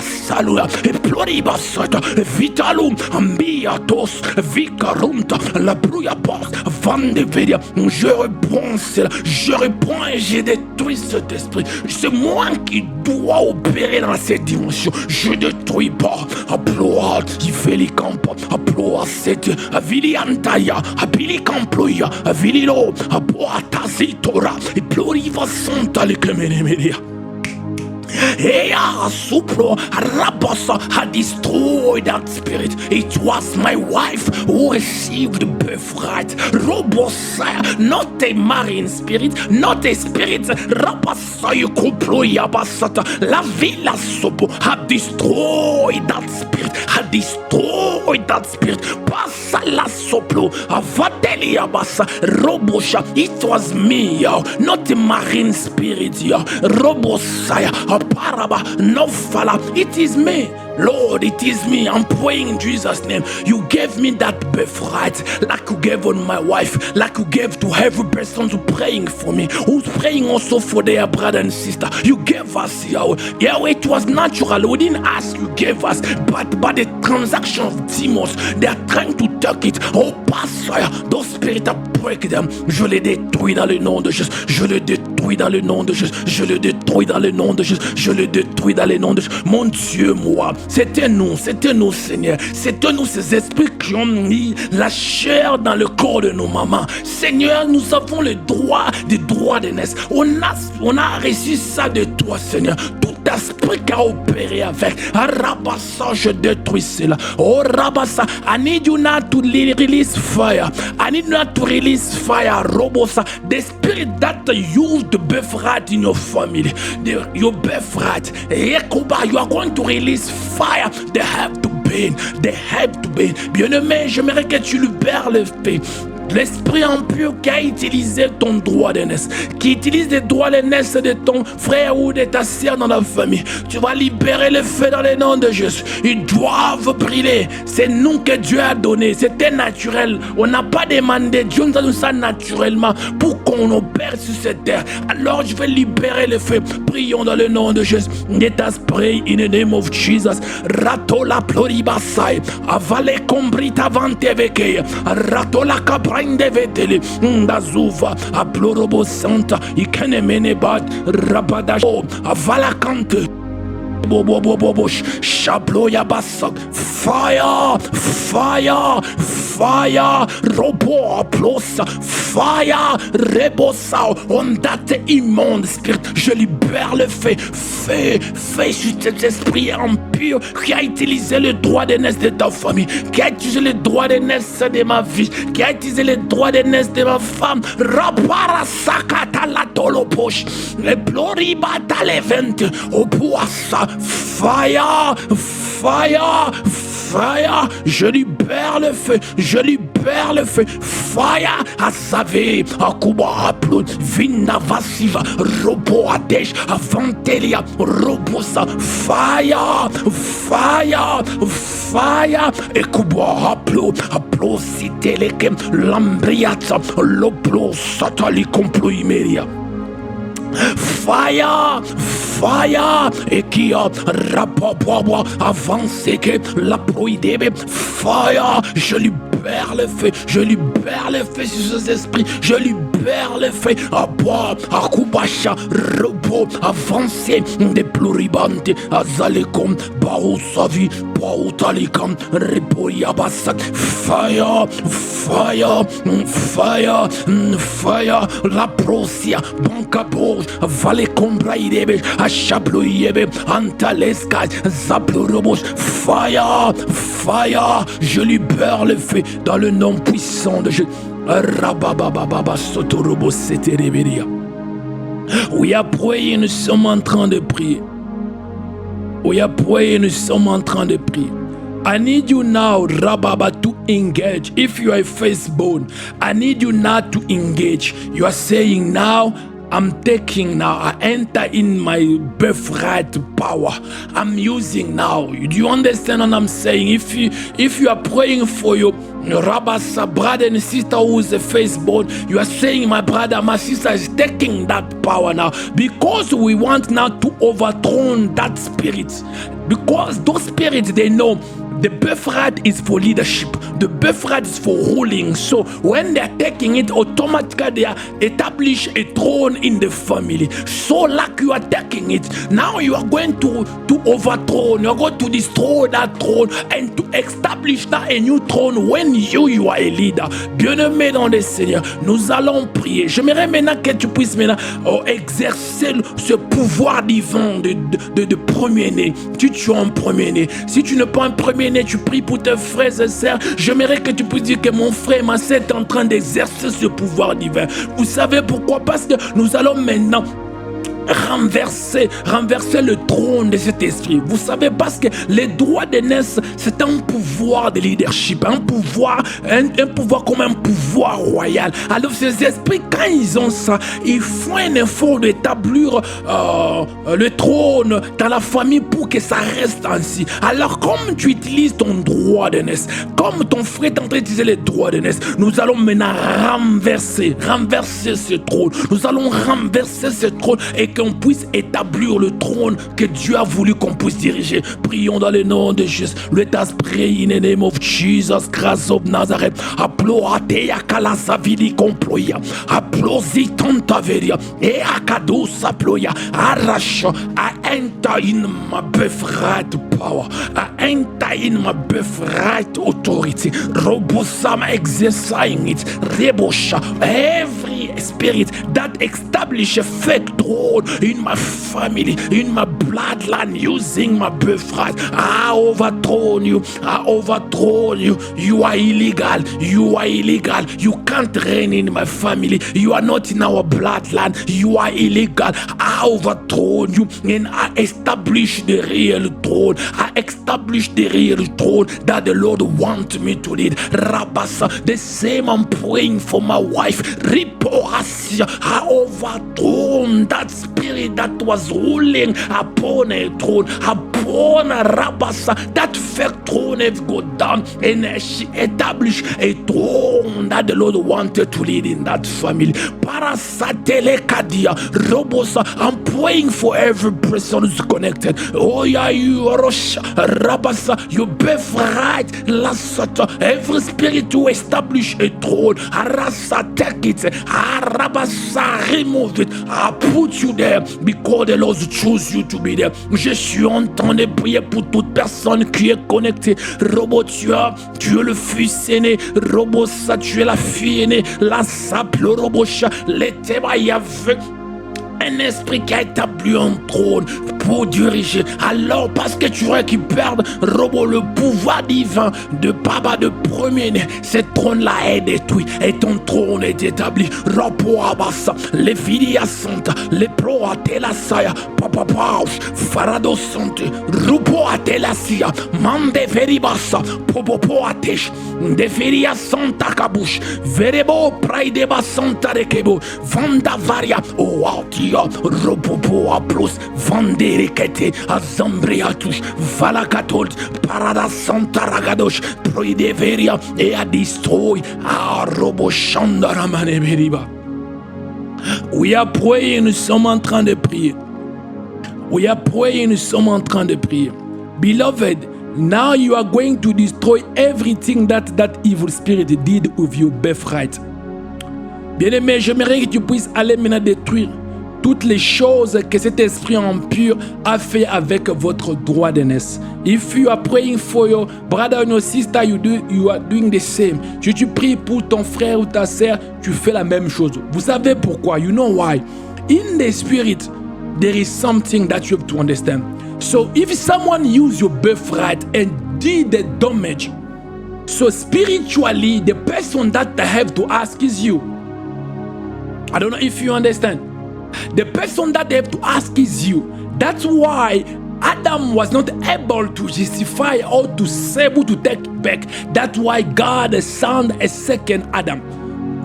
Saluda, et ploribasata, vitalum, ambiatos, vicarunta, la brouilla passe, vandeveria. Je reprends cela. Je reprends et je détruis détruis cet esprit. C'est moi qui dois opérer dans cette dimension. Je détruis pas. Aploa, Iveli Campo, Aploa, Sete, Avili Antaya, Abili Camploya, Avililo, Aboata Zitora, et Ploriva Santa le Clemenemeria. Ea supro rabasa had destroyed that spirit. It was my wife who received the birthright. Robosaya, not a marine spirit, not a spirit. Rabasaya kuploya basata. La villa sopo had destroyed that spirit. Had destroyed that spirit. Pasala soplo. Avatelia basa. Robosha. It was me, yo. Not a marine spirit, yo. Robosaya. Paraba, no falla. It is me, Lord. It is me. I'm praying in Jesus' name. You gave me that birthright, like you gave on my wife, like you gave to every person who's praying for me, who's praying also for their brother and sister. You gave us, Yahweh. Yahweh, it was natural. We didn't ask. You gave us, but by the transaction of demons, they are trying to take it. Oh, Pastor, those spirits are break them. Je les détruis dans le nom de Jésus. Je les détruis dans le nom de Jésus. Je les détruis dans le nom de Jésus. Je le détruis dans les noms de Jésus. Mon Dieu, moi, c'était nous, Seigneur. C'était nous, ces esprits qui ont mis la chair dans le corps de nos mamans. Seigneur, nous avons le droit des droits d'aînesse. On a reçu ça de toi, Seigneur. Tout esprit qui a opéré avec. Rabassa, je détruis cela. Oh, Rabassa, I need you now to release fire. I need you now to release fire. Robosa, the spirit that used the birthright in your family. Your birthright. You are going to release fire. They have to burn. They have to burn. Bien-aimé, j'aimerais que tu libères le feu. L'esprit impur qui a utilisé ton droit d'aînesse, qui utilise les droits d'aînesse de ton frère ou de ta sœur dans la famille, tu vas libérer le feu dans le nom de Jésus. Ils doivent brûler. C'est nous que Dieu a donné. C'était naturel. On n'a pas demandé. Dieu nous a donné ça naturellement pour qu'on opère sur cette terre. Alors je vais libérer le feu. Prions dans le nom de Jésus. Let us pray in the name of Jesus. Ratola ploribasai. Avale combrita vante veke. Ratola capra. Vetele ndazuva aplorobo santa ikenemene bad rabadasho avalakante Shabloya basak. Fire, fire, fire, robo aplosa, fire, rebosa, on that immonde spirit, je libère le feu, feu sur cet esprit impur qui a utilisé le droit d'aînesse de ta famille, qui a utilisé le droit d'aînesse de ma vie, qui a utilisé le droit d'aînesse de ma femme, rapara sakata la tolopoche, le ploribata levente, au poissa. Fire, fire, fire, je libère le feu, je libère le feu, fire, Asave, Akuba Aplod, Vinda Vasiva, Robo Adesh, Avantelia, Robosa, fire, fire, fire, Ekuba Aplod, Aplositelekem, Lambriata, Loplo, Satali Comploimeria. Fire, fire, et qui a rapapapa avancé que la proïdée, fire, je libère le feu, je libère le feu sur ces esprits, je libère le feu, à boire, à Kubacha, repos, avancé, des pluribantes, à Zalekom, Bao Savi, Bao Talikam, Repoyabasat, fire, fire, fire, fire, la prosia, Bancabo. Vale combraidebe, achabloyebe, antalescas, zaplorobos, fire, fire, je libère le feu dans le nom puissant de Jésus. Rababababa, sotorobos, setereberia. We are praying, nous sommes en train de prier. We are praying, nous sommes en train de prier. I need you now, Rababa, to engage. If you are a firstborn, I need you now to engage. You are saying now, I'm taking now, I enter in my birthright power. I'm using now. Do you understand what I'm saying? If you are praying for your Rabasa brother and sister who is a firstborn, you are saying, my brother, my sister is taking that power now. Because we want now to overthrow that spirit. Because those spirits, they know The birthright is for leadership. The birthright is for ruling. So when they are taking it, automatically they are establish a throne in the family. So like you are taking it, now you are going to overthrow, you are going to destroy that throne and to establish now a new throne when you are a leader. Bien-aimé dans le Seigneur, nous allons prier. J'aimerais maintenant que tu puisses maintenant exercer ce pouvoir divin de premier-né. Tu es un premier-né. Si tu n'es pas un premier-né, tu pries pour tes frères et sœurs. J'aimerais que tu puisses dire que mon frère, ma sœur est en train d'exercer ce pouvoir divin. Vous savez pourquoi? Parce que nous allons maintenant renverser le trône de cet esprit. Vous savez, parce que les droits d'aînesse, c'est un pouvoir de leadership, un pouvoir comme un pouvoir royal. Alors ces esprits, quand ils ont ça, ils font un effort d'établir le trône dans la famille pour que ça reste ainsi. Alors comme tu utilises ton droit d'aînesse, comme ton frère est en train d'utiliser les droits d'aînesse, nous allons maintenant renverser ce trône. Nous allons renverser ce trône et qu'on puisse établir le trône que Dieu a voulu qu'on puisse diriger. Prions dans le nom de Jésus. Let us pray in the name of Jesus Christ of Nazareth. Aploatea kalasavili komploya. Aplosi tantaveria. E akados aploya. Arrache. I enter in my birthright power. I enter in my birthright authority. Robosam exercising it. Rebosha. Every spirit that establish a fake throne in my family, in my bloodline, using my birthright. I overthrown you. I overthrown you. You are illegal. You are illegal. You can't reign in my family. You are not in our bloodline. You are illegal. I overthrown you and I established the real throne. I established the real throne that the Lord wants me to lead. Rabasa, the same I'm praying for my wife. Ripoasia, I overthrown that spirit that was ruling upon a throne, upon a Rabasa. That fake throne has gone down and she established a throne that the Lord wanted to lead in that family. Parasatelekadia, Robosa, I'm praying for every person who's connected. Oh yeah, you Rosh Rabasa, your birthright, Lasata, every spirit to establish a throne, Arasa, take it, Arabasa, remove it, I put you there because the Lord chose you to be there. Je suis en train de prier pour toute personne qui est connectée. Robot, tu es le fils aîné. Robot, ça, tu es la fille aînée. La saple, robot, les témoins, il y avait un esprit qui a établi un trône pour diriger. Alors, parce que tu récupères, Robot, le pouvoir divin de Papa de premier-né, ce trône-là est détruit et ton trône est établi. Robot Abassa, les filles à Santa, les pros à Telasaya, Papa Pauch, Farado Sante, Rupo à Telasia, Mande Veribassa, Popopo à Tesh, de filles à Santa Kabouche, Verebo, Praideba Santa Rekebo, Vanda Varia, Oatia, Ropopo à Plus, Vanderekete, Azambria Touche, Valakatolt, Parada Santa Ragadosh, Proideveria, et à destroy, à Roboshandaramane Beriba. We are praying, nous sommes en train de prier. We are praying, nous sommes en train de prier. Beloved, now you are going to destroy everything that evil spirit did with your birthright. Bien-aimé, j'aimerais que tu puisses aller maintenant détruire toutes les choses que cet esprit impur a fait avec votre droit d'aînesse. If you are praying for your brother or your sister, you are doing the same. Si tu pries pour ton frère ou ta sœur, tu fais la même chose. Vous savez pourquoi? You know why? In the spirit, there is something that you have to understand. So if someone used your birthright and did the damage, so spiritually, the person that I have to ask is you. I don't know if you understand. The person that they have to ask is you. That's why Adam was not able to justify or to save or to take back. That's why God sent a second Adam.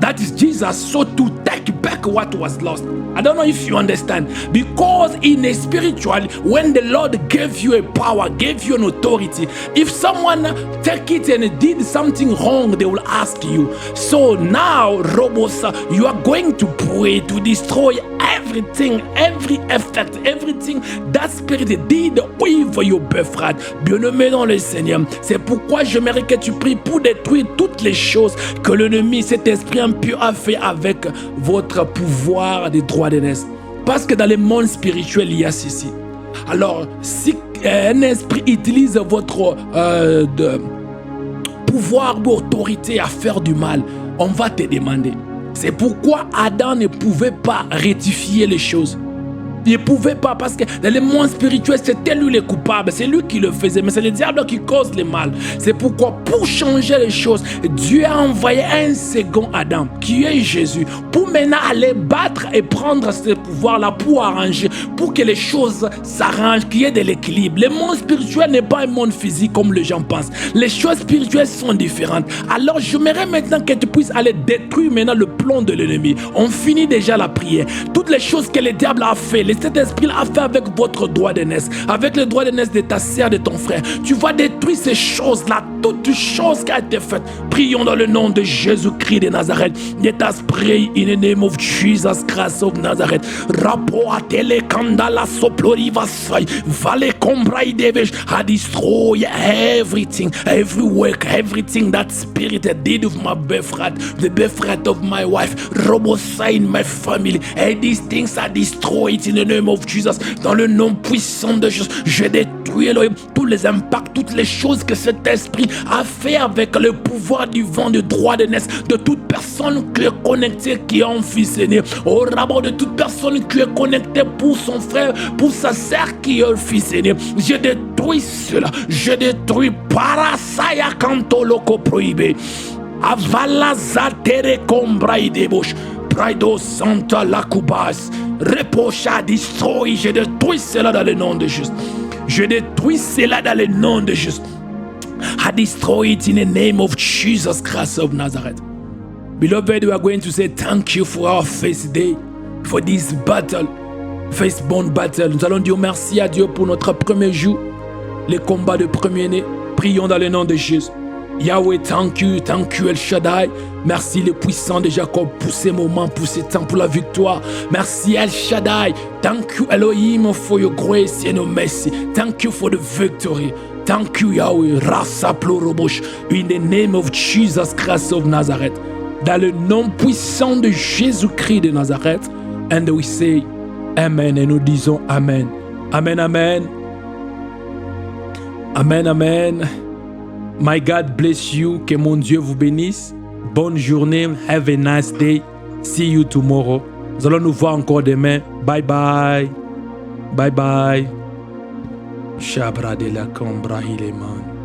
That is Jesus, so to take back what was lost. I don't know if you understand. Because in a spiritual, when the Lord gave you a power, gave you an authority, if someone take it and did something wrong, they will ask you. So now, Robos, you are going to pray to destroy every everything, every effect, everything that spirit did with your birthright. Bien-aimé dans le Seigneur, c'est pourquoi j'aimerais que tu pries pour détruire toutes les choses que l'ennemi, cet esprit impur, a fait avec votre pouvoir des droits d'aînesse. Parce que dans le monde spirituel, il y a ceci. Alors, si un esprit utilise votre pouvoir ou autorité à faire du mal, on va te demander. C'est pourquoi Adam ne pouvait pas rectifier les choses. Il ne pouvait pas, parce que dans le monde spirituel, c'était lui le coupable, c'est lui qui le faisait, mais c'est le diable qui cause le mal. C'est pourquoi, pour changer les choses, Dieu a envoyé un second Adam, qui est Jésus, pour maintenant aller battre et prendre ce pouvoir-là pour arranger, pour que les choses s'arrangent, qu'il y ait de l'équilibre. Le monde spirituel n'est pas un monde physique comme les gens pensent. Les choses spirituelles sont différentes. Alors, j'aimerais maintenant que tu puisses aller détruire maintenant le plan de l'ennemi. On finit déjà la prière. Toutes les choses que le diable a fait, cet esprit a fait avec votre droit d'aînesse, avec le droit d'aînesse de ta sœur, de ton frère. Tu vas détruire ces choses-là, toutes choses qui ont été faites. Prions dans le nom de Jésus-Christ de Nazareth. Let us pray in the name of Jesus Christ of Nazareth. Rapoatele kandala soplori vasai, vale kombrai devesh. I destroy everything, every work, everything that spirit did of my birthright, the birthright of my wife, Robosai in my family. And these things are destroyed in the name of Jesus. Dans le nom puissant de Jésus, je détruis tous les impacts, toutes les choses que cet esprit a fait avec le pouvoir du vent de droit d'aînesse de toute personne qui est connectée, qui est un fils aîné. Au rabat de toute personne qui est connectée pour son frère, pour sa sœur qui est un fils aîné. Je détruis cela. Je détruis parasaya kanto loco prohibé. Avala zatere combraï débauche. Praido Santa Lacubas, Repocha, destroy, je détruis cela dans le nom de Jésus. Je détruis cela dans le nom de Jésus. I destroy it in the name of Jesus Christ of Nazareth. Beloved, we are going to say thank you for our first day, for this battle, firstborn battle. Nous allons dire merci à Dieu pour notre premier jour, les combats de premier-né. Prions dans le nom de Jésus. Yahweh, thank you El Shaddai. Merci le puissant de Jacob pour ces moments, pour ces temps, pour la victoire. Merci El Shaddai. Thank you Elohim for your grace and your mercy. Thank you for the victory. Thank you Yahweh. Rasa plorobosh. In the name of Jesus Christ of Nazareth. Dans le nom puissant de Jésus-Christ de Nazareth. And we say Amen. Et nous disons Amen. Amen, Amen. Amen, Amen. My God bless you. Que mon Dieu vous bénisse. Bonne journée. Have a nice day. See you tomorrow. Nous allons nous voir encore demain. Bye bye. Bye bye. Shabra de la Cambra Hileman.